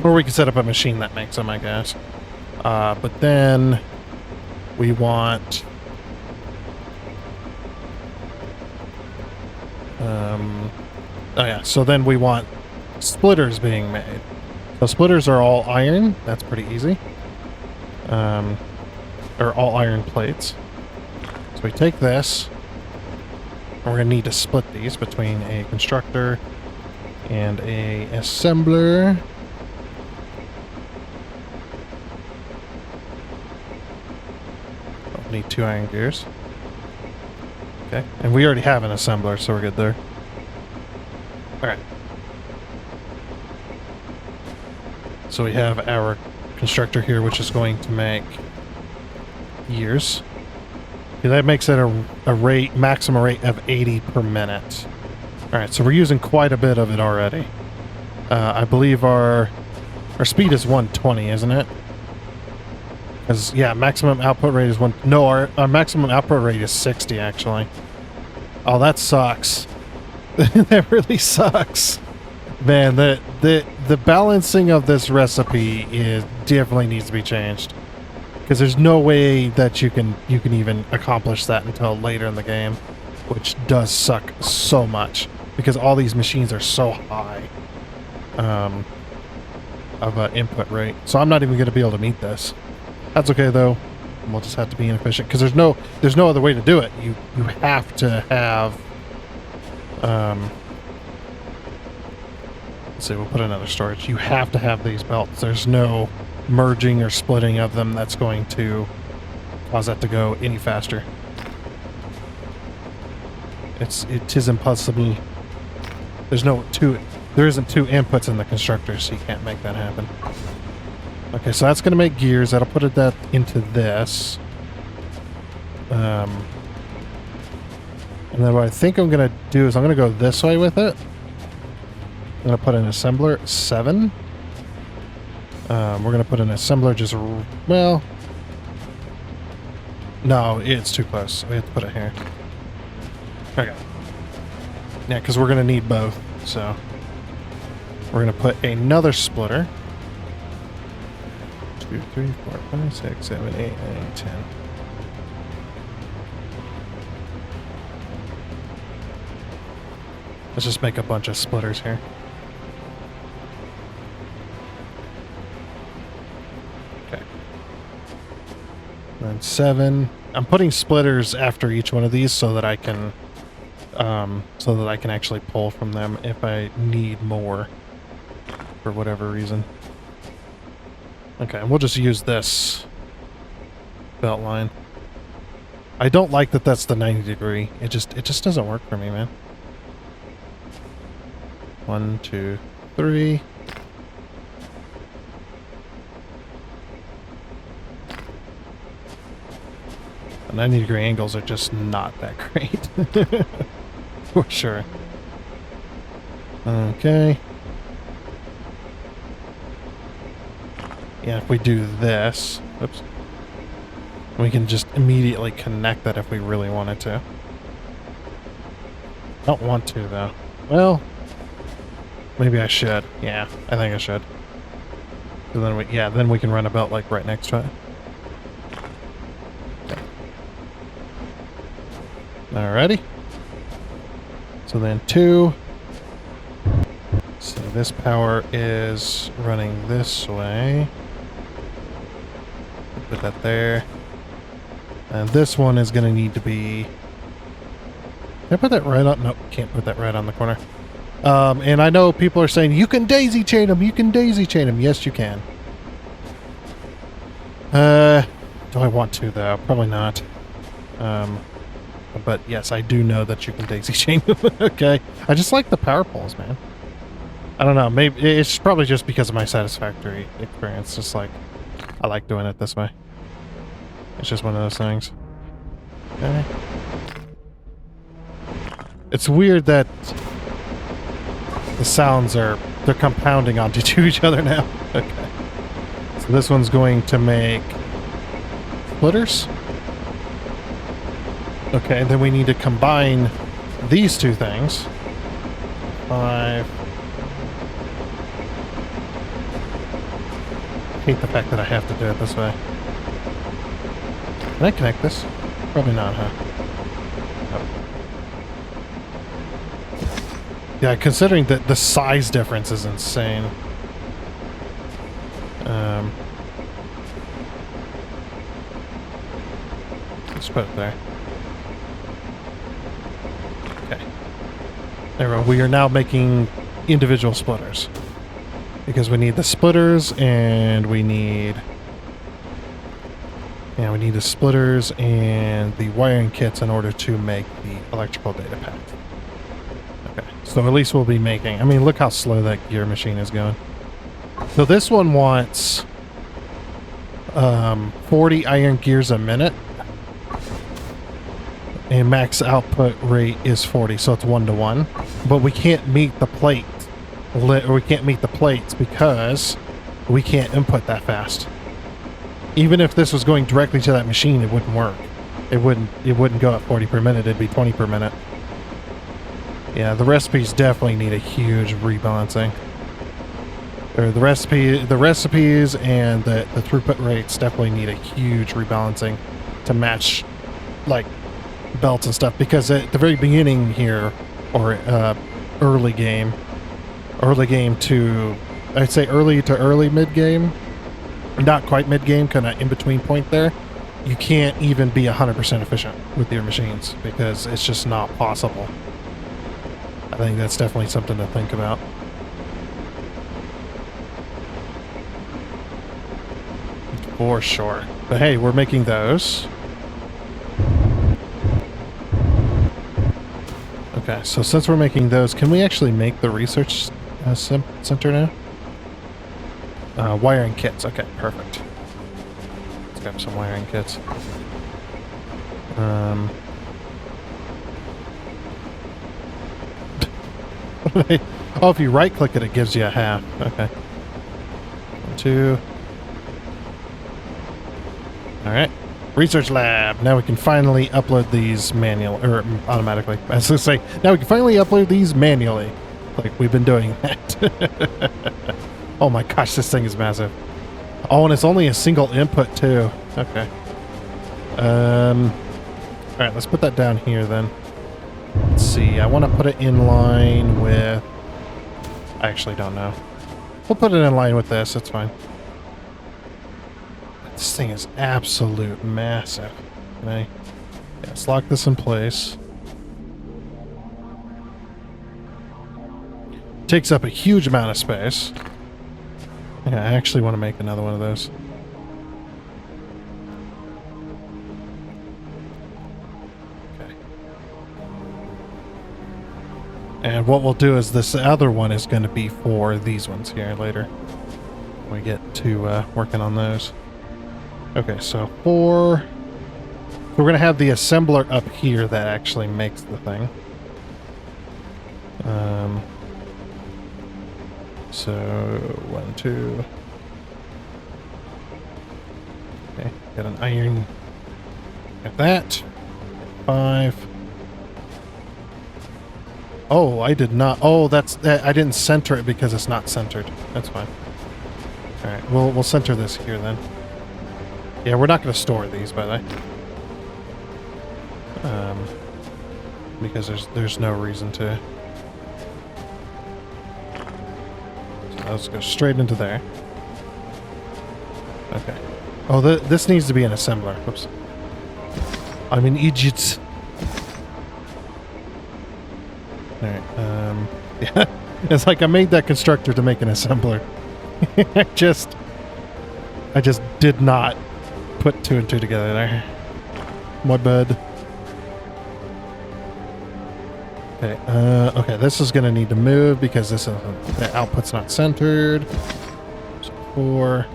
Or we can set up a machine that makes them, I guess. But then we want... oh yeah, so then we want splitters being made. So splitters are all iron. That's pretty easy. Or all iron plates. So we take this, and we're going to need to split these between a constructor and a assembler. I'll need 2 iron gears. Okay, and we already have an assembler, so we're good there. Alright. So we have our constructor here, which is going to make gears. Okay, that makes it a maximum rate of 80 per minute. Alright, so we're using quite a bit of it already. I believe our speed is 120, isn't it? Because, yeah, maximum output rate is 1... No, our maximum output rate is 60, actually. Oh, that sucks. That really sucks. Man, the balancing of this recipe definitely needs to be changed. Because there's no way that you can even accomplish that until later in the game. Which does suck so much. Because all these machines are so high of an input rate. So I'm not even going to be able to meet this. That's okay though. We'll just have to be inefficient because there's no other way to do it. You have to have let's see, we'll put another storage. You have to have these belts. There's no merging or splitting of them that's going to cause that to go any faster. It is impossible. There isn't 2 inputs in the constructor, so you can't make that happen. Okay, so that's going to make gears. That'll put that into this. And then what I think I'm going to do is I'm going to go this way with it. I'm going to put an assembler 7. We're going to put an assembler just... Well... No, it's too close. We have to put it here. Okay. Yeah, because we're going to need both, so... We're going to put another splitter. 2, 3, 4, 5, 6, 7, 8, 9, 10. Let's just make a bunch of splitters here. Okay. And 7. I'm putting splitters after each one of these so that I can actually pull from them if I need more for whatever reason. Okay, and we'll just use this belt line. I don't like that that's the 90 degree. It just doesn't work for me, man. 1, 2, 3. The 90-degree angles are just not that great. For sure. Okay. Yeah, if we do this, oops, we can just immediately connect that if we really wanted to. Don't want to, though. Well, maybe I should. Yeah, I think I should. So then we can run a belt like right next to it. Okay. Alrighty. So then 2. So this power is running this way. Put that there. And this one is going to need to be... Can I put that right on? Nope, can't put that right on the corner. And I know people are saying, you can daisy chain them, you can daisy chain them. Yes, you can. Do I want to, though? Probably not. But yes, I do know that you can daisy chain them. Okay. I just like the power poles, man. I don't know. Maybe it's probably just because of my satisfactory experience. Just like, I like doing it this way. It's just one of those things. Okay. It's weird that the sounds they're compounding onto each other now. Okay. So this one's going to make splitters. Okay, then we need to combine these two things. 5. I hate the fact that I have to do it this way. Can I connect this? Probably not, huh? Nope. Yeah, considering that the size difference is insane. Let's put it there. Okay. There we go. We are now making individual splitters. Because we need the splitters and we need... Yeah, we need the splitters and the wiring kits in order to make the electrical data pack. Okay, so at least we'll be making... I mean, look how slow that gear machine is going. So this one wants 40 iron gears a minute. And max output rate is 40, so it's 1-to-1. But we can't meet the plate. We can't meet the plates because we can't input that fast. Even if this was going directly to that machine, it wouldn't work. It wouldn't go at 40 per minute, it'd be 20 per minute. Yeah, the recipes definitely need a huge rebalancing. Or the recipes and the throughput rates definitely need a huge rebalancing to match like belts and stuff, because at the very beginning here, or early game to, I'd say early to early mid-game, not quite mid-game, kind of in-between point there, you can't even be 100% efficient with your machines, because it's just not possible. I think that's definitely something to think about. For sure. But hey, we're making those. Okay, so since we're making those, can we actually make the research center now? Wiring kits. Okay, perfect. Let's grab some wiring kits. Oh, if you right-click it, it gives you a half. Okay. 1, 2. All right. Research lab. Now we can finally upload these manually, or automatically. I was going to say, now we can finally upload these manually. Like we've been doing that. Oh my gosh, this thing is massive. Oh, and it's only a single input too. Okay. Alright, let's put that down here then. Let's see, I want to put it in line with... I actually don't know. We'll put it in line with this, it's fine. This thing is absolute massive. Can I... Yeah, let's lock this in place. Takes up a huge amount of space. Yeah, I actually want to make another one of those. And what we'll do is this other one is going to be for these ones here later. When we get to working on those. Okay, so we're going to have the assembler up here that actually makes the thing. So 1, 2. Okay, got an iron. Got that. 5. Oh, I did not. Oh, I didn't center it because it's not centered. That's fine. All right, we'll center this here then. Yeah, we're not going to store these, by the way. Because there's no reason to. So let's go straight into there. Okay. Oh, this needs to be an assembler. Whoops. I'm an idiot. Alright, yeah. It's like I made that constructor to make an assembler. I just did not put 2 and 2 together there. My bad. Okay, okay, this is gonna need to move because the output's not centered. So 4.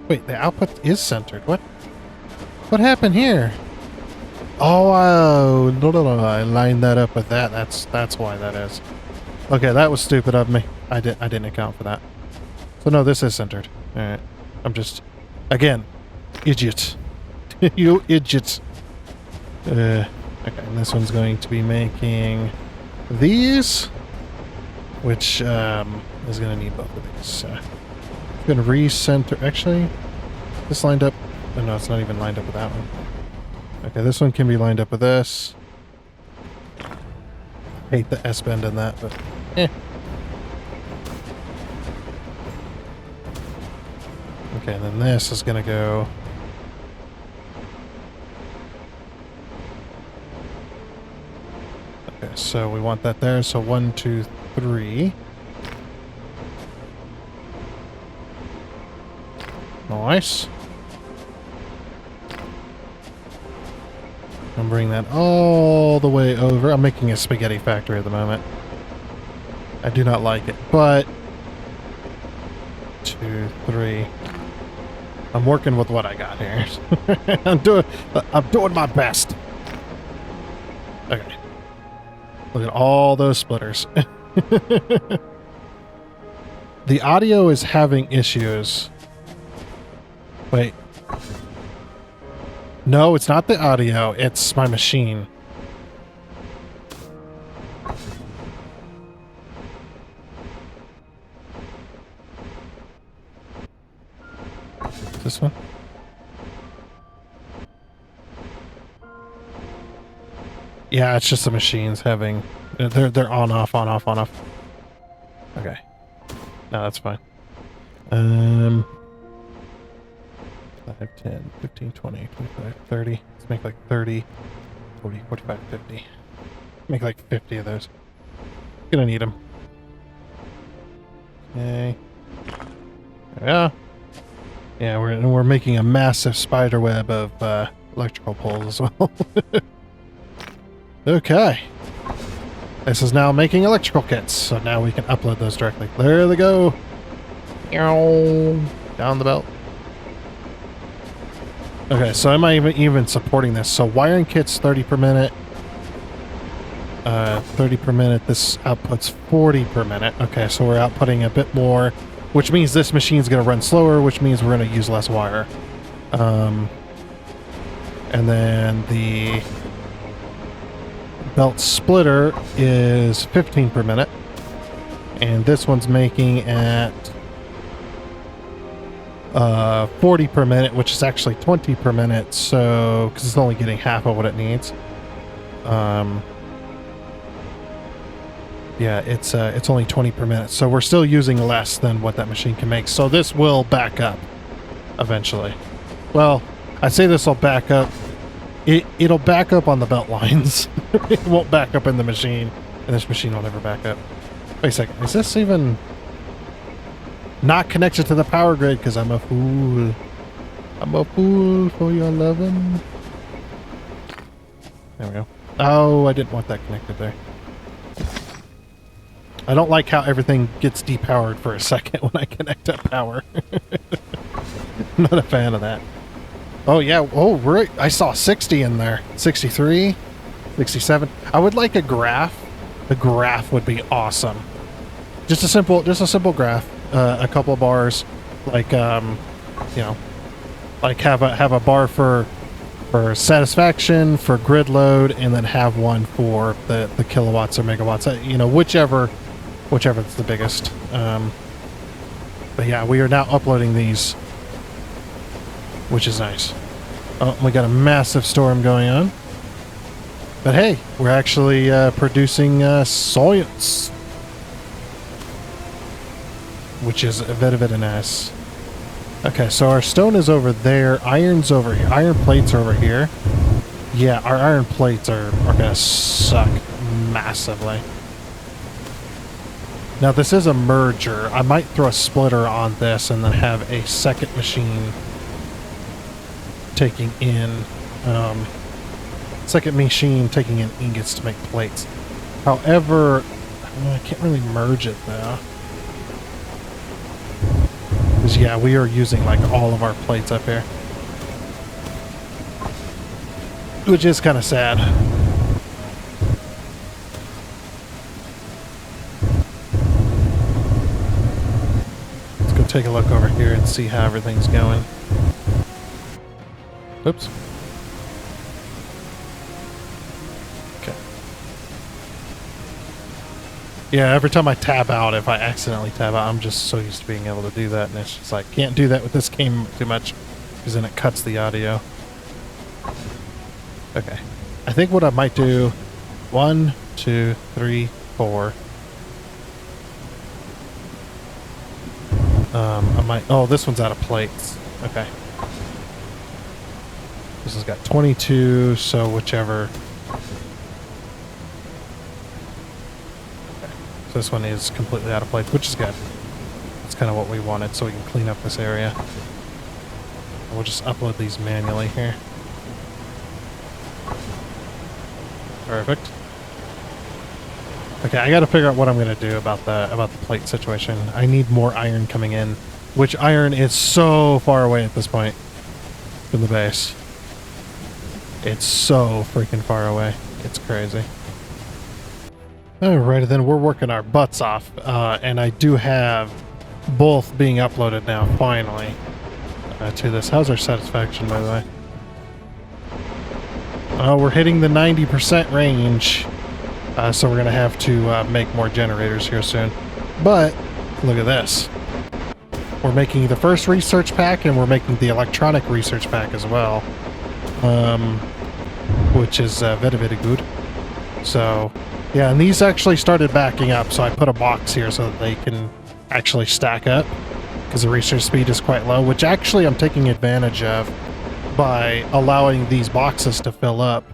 Wait, the output is centered. What? What happened here? Oh, no, I lined that up with that. That's why that is. Okay, that was stupid of me. I didn't account for that. So no, this is centered. All right, I'm just, again, idiot. You idiots. Okay, and this one's going to be making these, which is going to need both of these. I'm going to recenter. Actually, this lined up. Oh, no, it's not even lined up with that one. Okay, this one can be lined up with this. Hate the S-bend in that, but eh. Okay, and then this is gonna go. Okay, so we want that there. So 1, 2, 3. Nice. I'm bringing that all the way over. I'm making a spaghetti factory at the moment. I do not like it, but 2, 3. I'm working with what I got here. I'm doing my best. Okay. Look at all those splitters. The audio is having issues. Wait. No, it's not the audio. It's my machine. This one? Yeah, it's just the machine's having. They're on off on off on off. Okay. No, that's fine. 5, 10, 15, 20, 25, 30. Let's make like 30, 40, 45, 50. Make like 50 of those. Gonna need them. Okay. Yeah. Yeah, we're making a massive spider web of electrical poles as well. Okay. This is now making electrical kits, so now we can upload those directly. There they go. Down the belt. Okay, so am I even supporting this? So wiring kits 30 per minute. 30 per minute. This outputs 40 per minute. Okay, so we're outputting a bit more, which means this machine's going to run slower, which means we're going to use less wire. And then the belt splitter is 15 per minute. And this one's making at 40 per minute, which is actually 20 per minute, so because it's only getting half of what it needs. Yeah, it's only 20 per minute, so we're still using less than what that machine can make. So this will back up eventually. Well, I say this will back up. It'll back up on the belt lines. It won't back up in the machine, and this machine will never back up. Wait a second, is this even not connected to the power grid? Because I'm a fool. I'm a fool for your lovin'. There we go. Oh, I didn't want that connected there. I don't like how everything gets depowered for a second when I connect up power. I'm not a fan of that. Oh, yeah. Oh, right. I saw 60 in there. 63, 67. I would like a graph. The graph would be awesome. Just a simple graph. A couple of bars, like, you know, like have a bar for satisfaction, for grid load, and then have one for the kilowatts or megawatts. You know, whichever is the biggest. But yeah, we are now uploading these, which is nice. Oh, we got a massive storm going on. But hey, we're actually producing science, which is very, very nice. Okay, so our stone is over there. Iron's over here. Iron plates are over here. Yeah, our iron plates are gonna suck massively. Now this is a merger. I might throw a splitter on this and then have a second machine taking in ingots to make plates. However, I can't really merge it though. Because yeah, we are using like all of our plates up here, which is kind of sad. Let's go take a look over here and see how everything's going. Oops. Okay. Yeah, every time I tab out, if I accidentally tab out, I'm just so used to being able to do that, and it's just like, can't do that with this game too much, because then it cuts the audio. Okay. I think what I might do, 1, 2, 3, 4. I might, oh, this one's out of plates. Okay. This has got 22, so whichever. Okay. So this one is completely out of plates, which is good. That's kind of what we wanted, so we can clean up this area. We'll just upload these manually here. Perfect. Okay, I got to figure out what I'm going to do about the plate situation. I need more iron coming in, which iron is so far away at this point from the base. It's so freaking far away. It's crazy. Alrighty then, we're working our butts off, and I do have both being uploaded now, finally, to this. How's our satisfaction, by the way? We're hitting the 90% range, so we're going to have to make more generators here soon. But, look at this. We're making the first research pack, and we're making the electronic research pack as well, which is very, very good. So, yeah, and these actually started backing up, so I put a box here so that they can actually stack up, because the research speed is quite low, which actually I'm taking advantage of by allowing these boxes to fill up.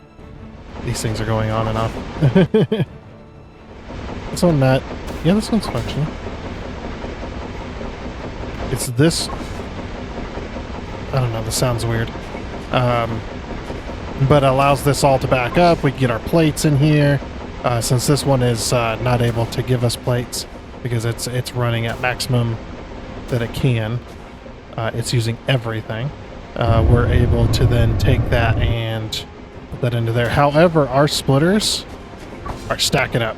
These things are going on and off. This one not... Yeah, this one's functioning. It's this... I don't know, this sounds weird. But allows this all to back up. We can get our plates in here. Since this one is not able to give us plates because it's running at maximum that it can. It's using everything. We're able to then take that and put that into there. However, our splitters are stacking up.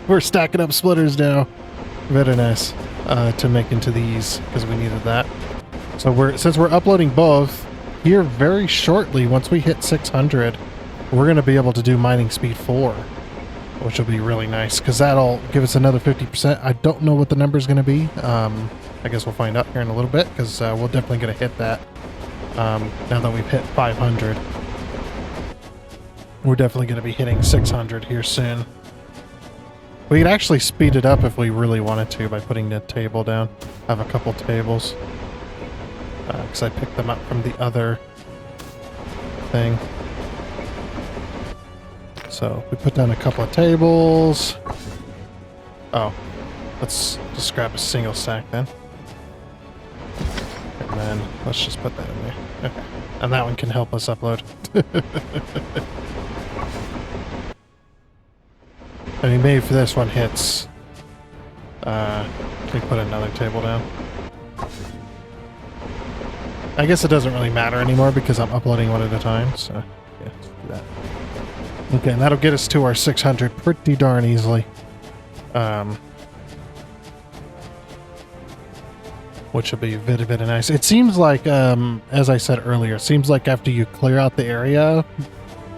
We're stacking up splitters now. Very nice to make into these because we needed that. So since we're uploading both here very shortly, once we hit 600, we're going to be able to do mining speed 4, which will be really nice because that'll give us another 50%. I don't know what the number is going to be. I guess we'll find out here in a little bit because we're definitely going to hit that. Now that we've hit 500, we're definitely going to be hitting 600 here soon. We could actually speed it up if we really wanted to by putting the table down. I have a couple tables because I picked them up from the other thing. So we put down a couple of tables. Oh, let's just grab a single stack then. And then let's just put that in there. Okay. And that one can help us upload. I mean, maybe if this one hits, we put another table down. I guess it doesn't really matter anymore because I'm uploading one at a time, so yeah, let's do that. Okay, and that'll get us to our 600 pretty darn easily. Which will be very, very nice. It seems like, as I said earlier, it seems like after you clear out the area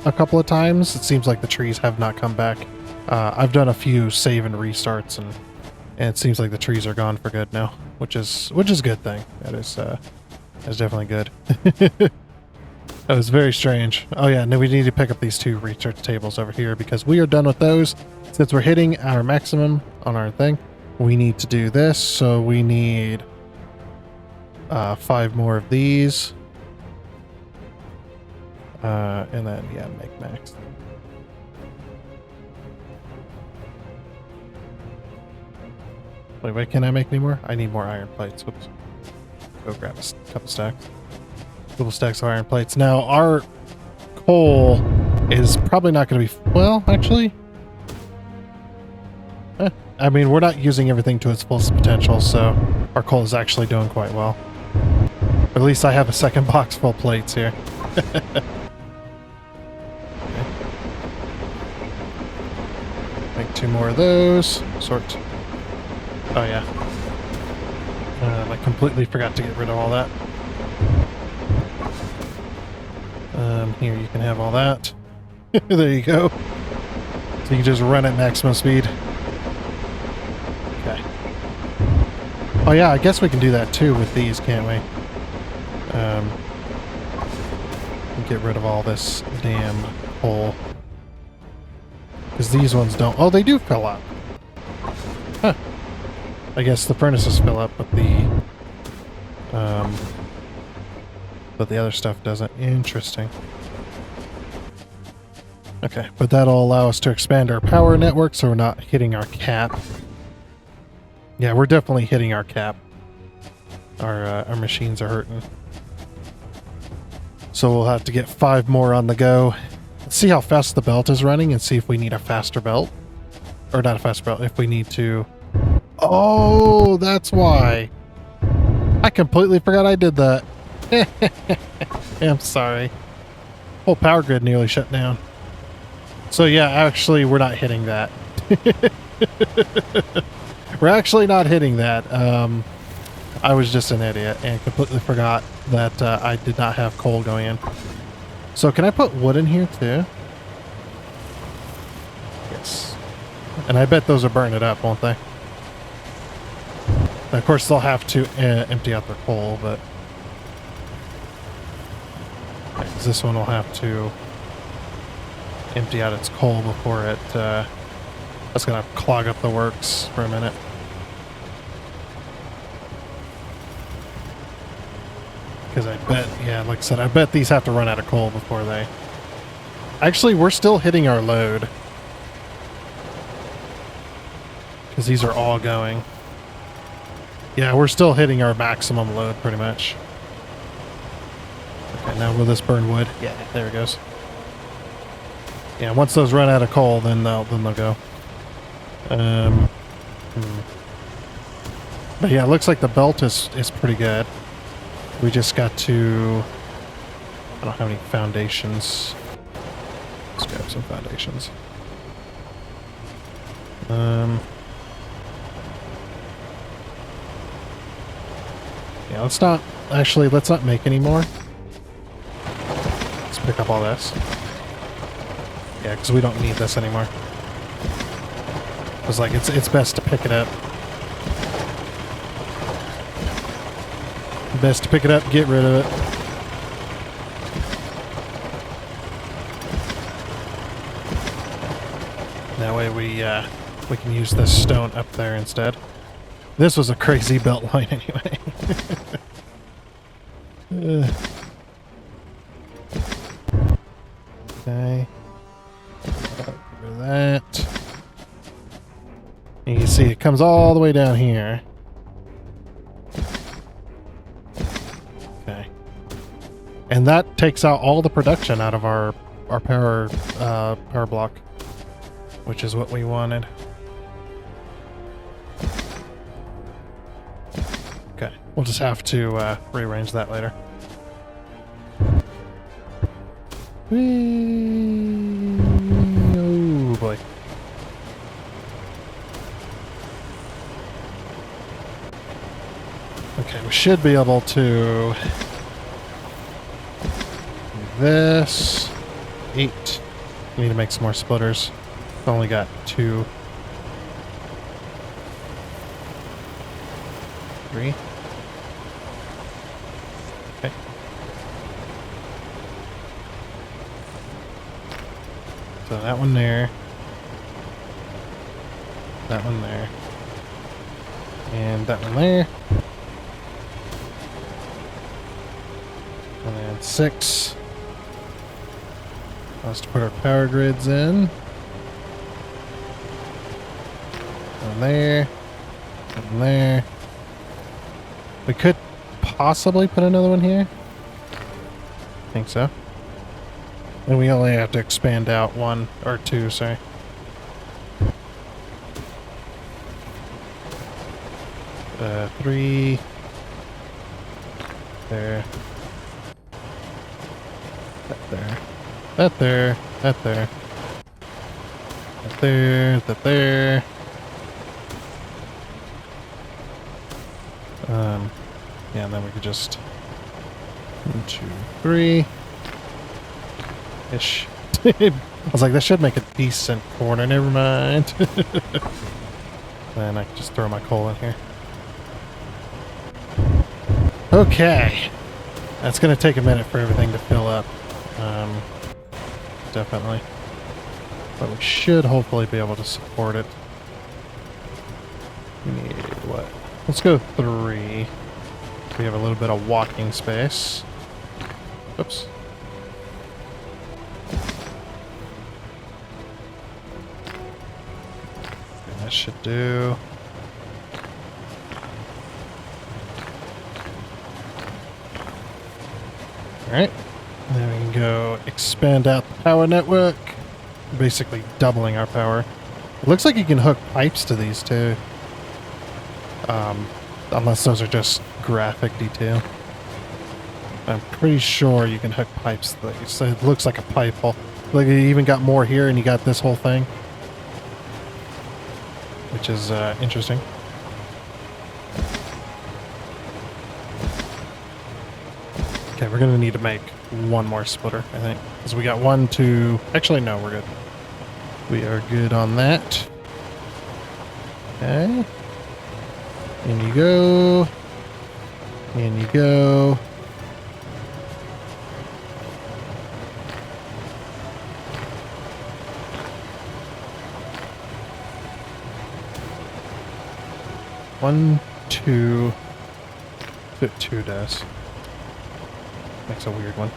a couple of times, it seems like the trees have not come back. I've done a few save and restarts, and it seems like the trees are gone for good now, which is a good thing. That's definitely good. That was very strange. Oh yeah, now we need to pick up these 2 research tables over here because we are done with those. Since we're hitting our maximum on our thing, we need to do this. So we need 5 more of these. And then, yeah, make max. Wait, can I make any more? I need more iron plates. Whoops. Go grab a couple stacks. Little stacks of iron plates. Now, our coal is probably not going to be... Well, actually... I mean, we're not using everything to its fullest potential, so our coal is actually doing quite well. At least I have a second box full of plates here. Okay. Make 2 more of those. Sort. Oh, yeah. I completely forgot to get rid of all that. Here, you can have all that. There you go. So you can just run at maximum speed. Okay. Oh yeah, I guess we can do that too with these, can't we? Get rid of all this damn coal. Because these ones don't... Oh, they do fill up. Huh. I guess the furnaces fill up, but the other stuff doesn't. Interesting. Okay, but that'll allow us to expand our power network so we're not hitting our cap. Yeah, we're definitely hitting our cap. Our machines are hurting. So we'll have to get 5 more on the go. Let's see how fast the belt is running and see if we need a faster belt. Or not a faster belt, if we need to... Oh, that's why. I completely forgot I did that. I'm sorry. Whole power grid nearly shut down. So yeah, actually we're not hitting that. We're actually not hitting that. I was just an idiot and completely forgot that I did not have coal going in. So can I put wood in here too? Yes. And I bet those will burn it up, won't they? And of course they'll have to empty out their coal, but... Okay, 'cause this one will have to empty out its coal before it... that's gonna clog up the works for a minute. Because I bet, yeah, like I said, I bet these have to run out of coal before they... Actually, we're still hitting our load. Because these are all going. Yeah, we're still hitting our maximum load, pretty much. Okay, now will this burn wood? Yeah, there it goes. Yeah, once those run out of coal, then they'll go. But yeah, it looks like the belt is pretty good. We just got to... I don't have any foundations. Let's grab some foundations. Yeah, let's not... Actually, let's not make any more. Let's pick up all this. Yeah, because we don't need this anymore. It's like, it's best to pick it up. Best to pick it up, get rid of it. That way we can use this stone up there instead. This was a crazy belt line anyway. Okay. Get rid of that. And you can see it comes all the way down here. Okay. And that takes out all the production out of our power block. which is what we wanted. Okay, we'll just have to rearrange that later. Whee! Oh boy. Okay, we should be able to do this. 8. We need to make some more splitters. I've only got 2. 3. Okay. So that one there. That one there. And that one there. And then 6. Let's put our power grids in. And there. And there. We could possibly put another one here. I think so. And we only have to expand out 1 or 2, sorry. Three. There. That there. That there. That there. That there. That there. Yeah, and then we could just 1, 2, 3 ish. I was like, that should make a decent corner. Never mind. Then I can just throw my coal in here. Okay, that's gonna take a minute for everything to fill up. Definitely, but we should hopefully be able to support it. We need what? Let's go 3. We have a little bit of walking space. Oops. And that should do. Alright. Then we can go expand out the power network. Basically doubling our power. It looks like you can hook pipes to these too. Unless those are just graphic detail. I'm pretty sure you can hook pipes to these. So it looks like a pipe hole. Like you even got more here and you got this whole thing. Which is interesting. Okay, we're gonna need to make 1 more splitter, I think. Because we got 1, 2... Actually, no, we're good. We are good on that. Okay. In you go. In you go. One, 2. Fit 2 does. Makes a weird one.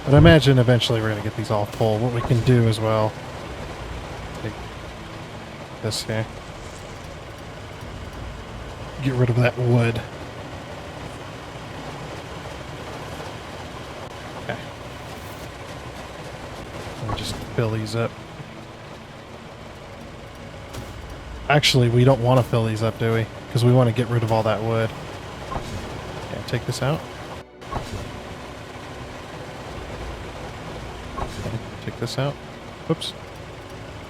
But I imagine eventually we're going to get these all full. What we can do as well, take this here. Get rid of that wood. Okay. And just fill these up. Actually, we don't want to fill these up, do we? Because we want to get rid of all that wood. Yeah, take this out. Okay, take this out. Whoops.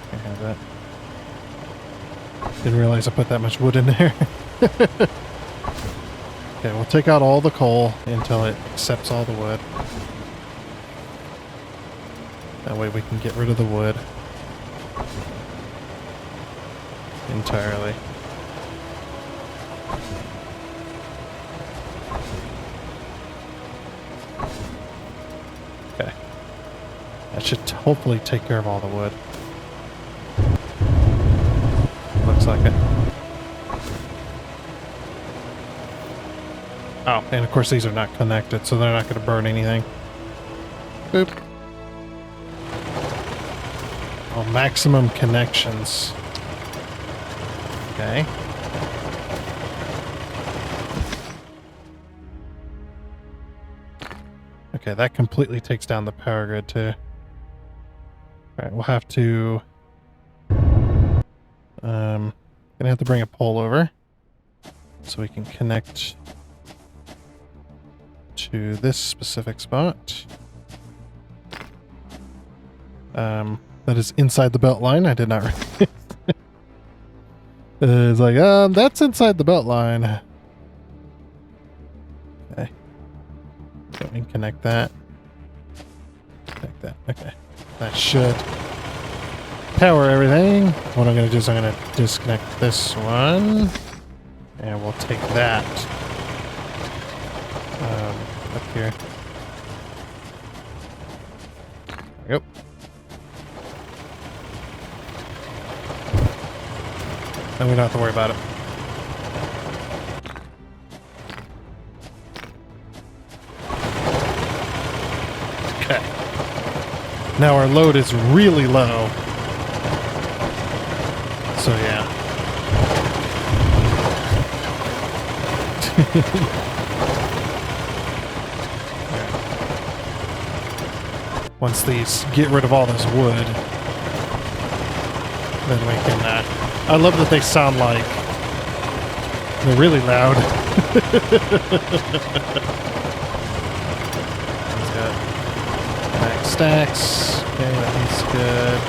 Can't have that. Didn't realize I put that much wood in there. Okay, we'll take out all the coal until it accepts all the wood. That way we can get rid of the wood entirely. Okay. That should hopefully take care of all the wood. Looks like it. Oh, and of course these are not connected, so they're not going to burn anything. Boop. Oh, maximum connections. Okay. Okay, that completely takes down the power grid too. Alright, we'll have to... gonna have to bring a pole over so we can connect to this specific spot. That is inside the belt line. I did not realize. It's like, that's inside the belt line. Okay. So we can connect that. Connect that. Okay. That should power everything. What I'm going to do is I'm going to disconnect this one. And we'll take that up here. Yep. And we don't have to worry about it. Okay. Now our load is really low. So yeah. Once these get rid of all this wood, then we can, I love that they sound like they're really loud. He's got max stacks. Okay, that one's good.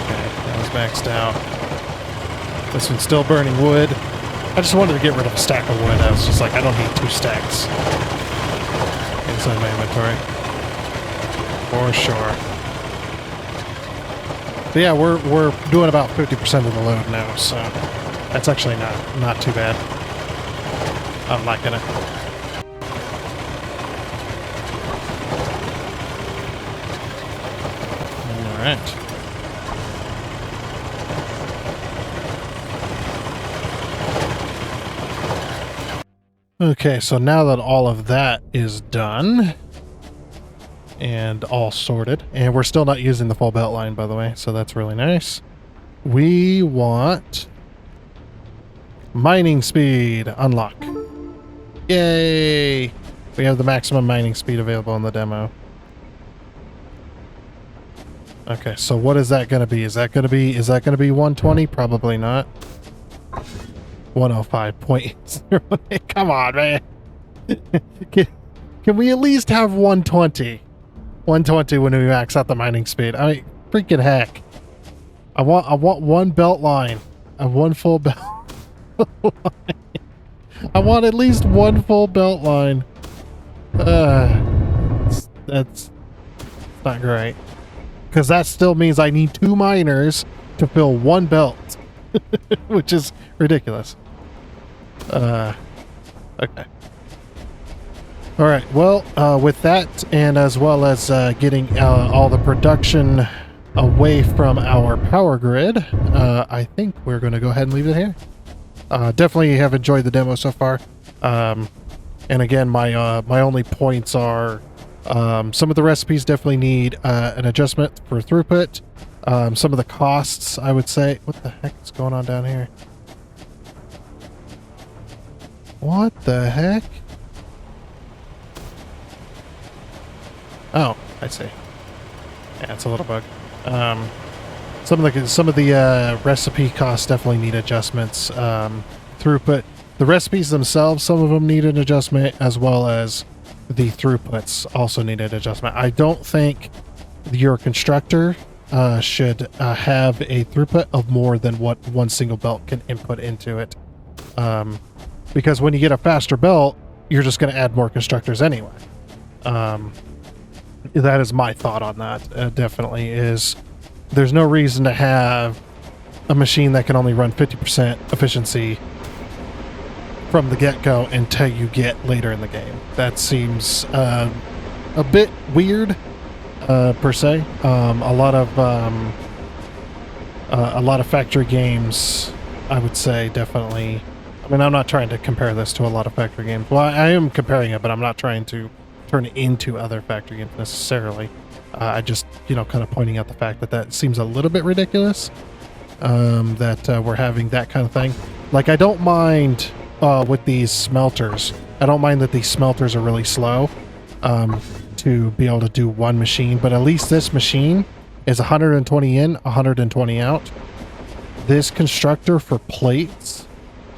Okay, that was maxed out. This one's still burning wood. I just wanted to get rid of a stack of wood. I was just like, I don't need 2 stacks inside my inventory. For sure. But yeah, we're doing about 50% of the load now, so that's actually not too bad. I'm liking it. All right. Okay, so now that all of that is done and all sorted, and we're still not using the full belt line, by the way, so that's really nice. We want mining speed unlock. Yay! We have the maximum mining speed available in the demo. Okay, so what is that going to be? Is that going to be 120? Probably not. 105.08. Come on, man. Can we at least have 120? 120 when we max out the mining speed. I mean, freaking heck. I want one belt line. I want one full belt line. I want at least one full belt line. That's not great. Because that still means I need 2 miners to fill 1 belt. Which is ridiculous. Okay. Alright, well, with that, and as well as getting all the production away from our power grid, I think we're going to go ahead and leave it here. Definitely have enjoyed the demo so far. And again, my only points are some of the recipes definitely need an adjustment for throughput. Some of the costs, I would say... What the heck is going on down here? What the heck? Oh, I see. Yeah, it's a little bug. Some of the recipe costs definitely need adjustments. Throughput. The recipes themselves, some of them need an adjustment, as well as the throughputs also need an adjustment. I don't think your constructor should have a throughput of more than what one single belt can input into it. Because when you get a faster belt, you're just going to add more constructors anyway. That is my thought on that, definitely, is there's no reason to have a machine that can only run 50% efficiency from the get-go until you get later in the game. That seems a bit weird, per se. A lot of factory games, I would say, definitely... I mean, I'm not trying to compare this to a lot of factory games. Well, I am comparing it, but I'm not trying to turn it into other factory games necessarily. I just, kind of pointing out the fact that seems a little bit ridiculous, that we're having that kind of thing. Like, I don't mind with these smelters. I don't mind that these smelters are really slow. to be able to do one machine, but at least this machine is 120 in, 120 out. This constructor for plates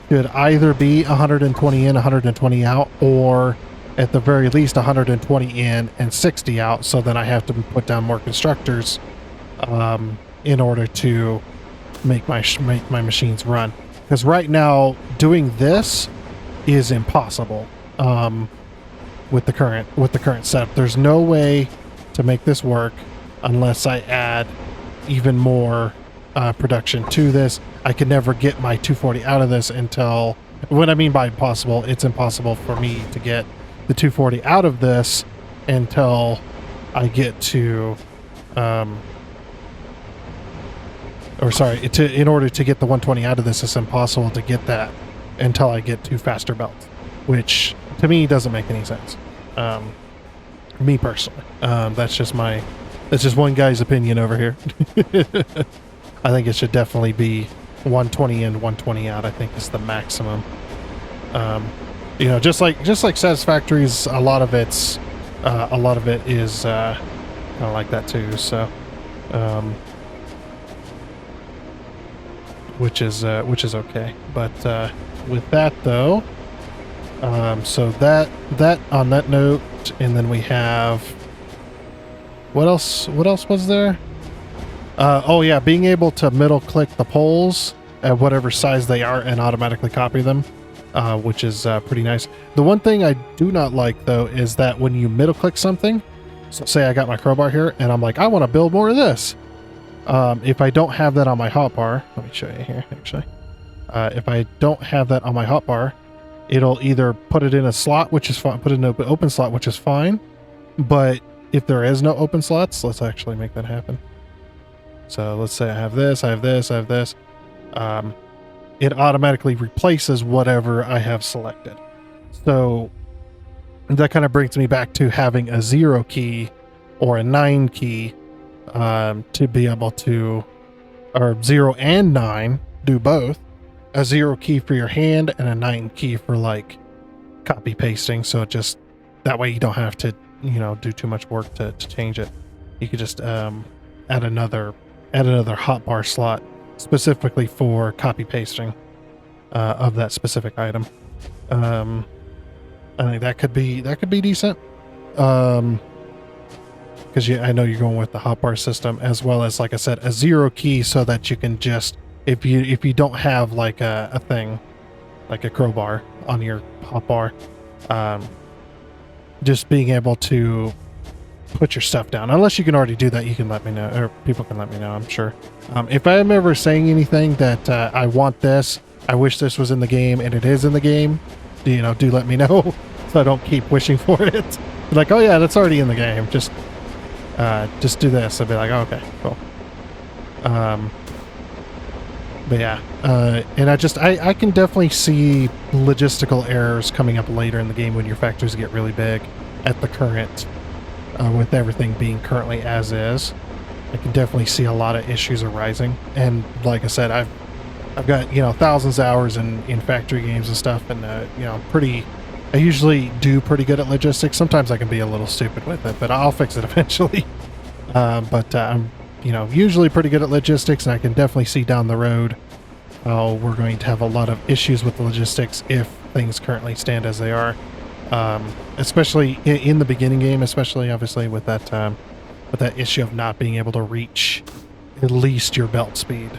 should either be 120 in, 120 out, or at the very least 120 in and 60 out, so then I have to put down more constructors in order to make my machines run. Because right now doing this is impossible with the current setup. There's no way to make this work unless I add even more production to this. I could never get my 240 out of this until, what I mean by impossible, it's impossible for me to get the 240 out of this until I get to in order to get the 120 out of this, it's impossible to get that until I get to faster belts, which to me doesn't make any sense. Me personally, that's just one guy's opinion over here. I think it should definitely be 120 in, 120 out. I think is the maximum. You know, just like Satisfactory's, a lot of it is kind of like that too. So, which is okay. But with that though, so that on that note, and then we have what else was there? Oh yeah, being able to middle click the poles at whatever size they are and automatically copy them, which is pretty nice. The one thing I do not like though is that when you middle click something, so say I got my crowbar here and I'm like, I want to build more of this. If I don't have that on my hotbar, let me show you here actually. If I don't have that on my hotbar, it'll either put it in a slot, which is fine, put it in an open slot, which is fine. But if there is no open slots, let's actually make that happen. So let's say I have this, I have this, I have this. It automatically replaces whatever I have selected. So that kind of brings me back to having a 0 key or a 9 key to be able to, or 0 and 9, do both. A 0 key for your hand and a 9 key for like copy pasting. So just that way you don't have to, you know, do too much work to change it. You could just add another hotbar slot specifically for copy pasting of that specific item. I think that could be decent. Because I know you're going with the hotbar system, as well as, like I said, a 0 key, so that you can just, if you don't have like a thing like a crowbar on your hotbar, just being able to put your stuff down. Unless you can already do that, you can let me know, or people can let me know, I'm sure. If I'm ever saying anything that I want this, I wish this was in the game, and it is in the game, do let me know so I don't keep wishing for it. Like, oh yeah, that's already in the game. Just do this. I'd be like, oh, okay, cool. But yeah, and I can definitely see logistical errors coming up later in the game when your factories get really big at the current, with everything being currently as is. I can definitely see a lot of issues arising. And like I said, I've got, thousands of hours in factory games and stuff, and I usually do pretty good at logistics. Sometimes I can be a little stupid with it, but I'll fix it eventually. But I'm usually pretty good at logistics, and I can definitely see down the road how we're going to have a lot of issues with the logistics if things currently stand as they are. Especially in the beginning game, especially obviously with that issue of not being able to reach at least your belt speed,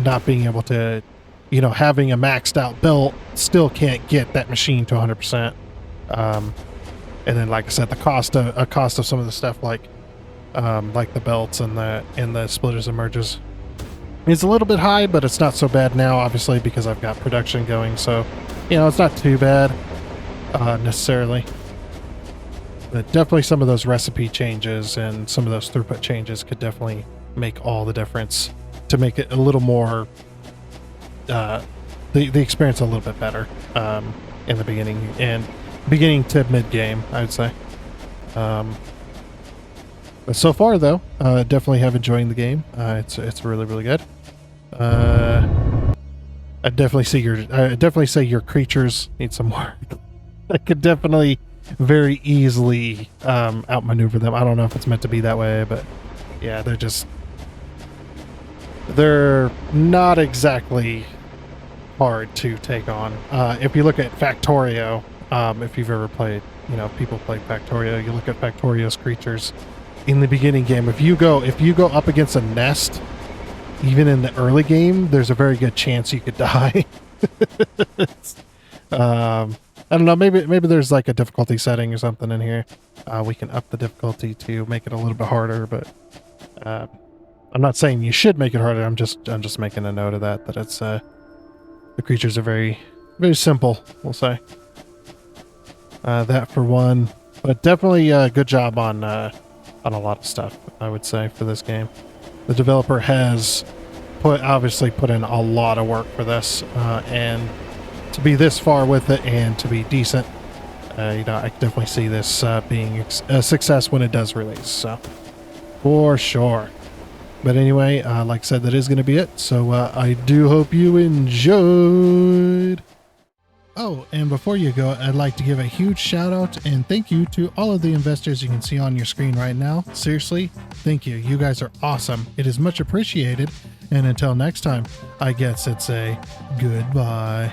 not being able to, having a maxed out belt, still can't get that machine to 100%. And then, like I said, the cost of some of the stuff like the belts and the splitters and merges is a little bit high, but it's not so bad now, obviously, because I've got production going. So, it's not too bad necessarily. But definitely some of those recipe changes and some of those throughput changes could definitely make all the difference to make it a little more, the experience a little bit better in the beginning to mid game, I would say. But so far though, definitely have enjoying the game. It's really, really good. I definitely say your creatures need some work. I could definitely very easily outmaneuver them. I don't know if it's meant to be that way, but yeah, they're not exactly hard to take on. If you look at Factorio, if you've ever played, people play Factorio, you look at Factorio's creatures in the beginning game. If you go up against a nest, even in the early game, there's a very good chance you could die. I don't know, maybe there's like a difficulty setting or something in here. We can up the difficulty to make it a little bit harder, but I'm not saying you should make it harder. I'm just making a note of that it's the creatures are very, very simple, we'll say. That for one, but definitely a good job on a lot of stuff, I would say, for this game. The developer has obviously put in a lot of work for this, and to be this far with it and to be decent, I can definitely see this being a success when it does release, so for sure. But anyway, like I said, that is going to be it, so I do hope you enjoyed. Oh, and before you go, I'd like to give a huge shout out and thank you to all of the investors you can see on your screen right now. Seriously, thank you. You guys are awesome. It is much appreciated. And until next time, I guess it's a goodbye.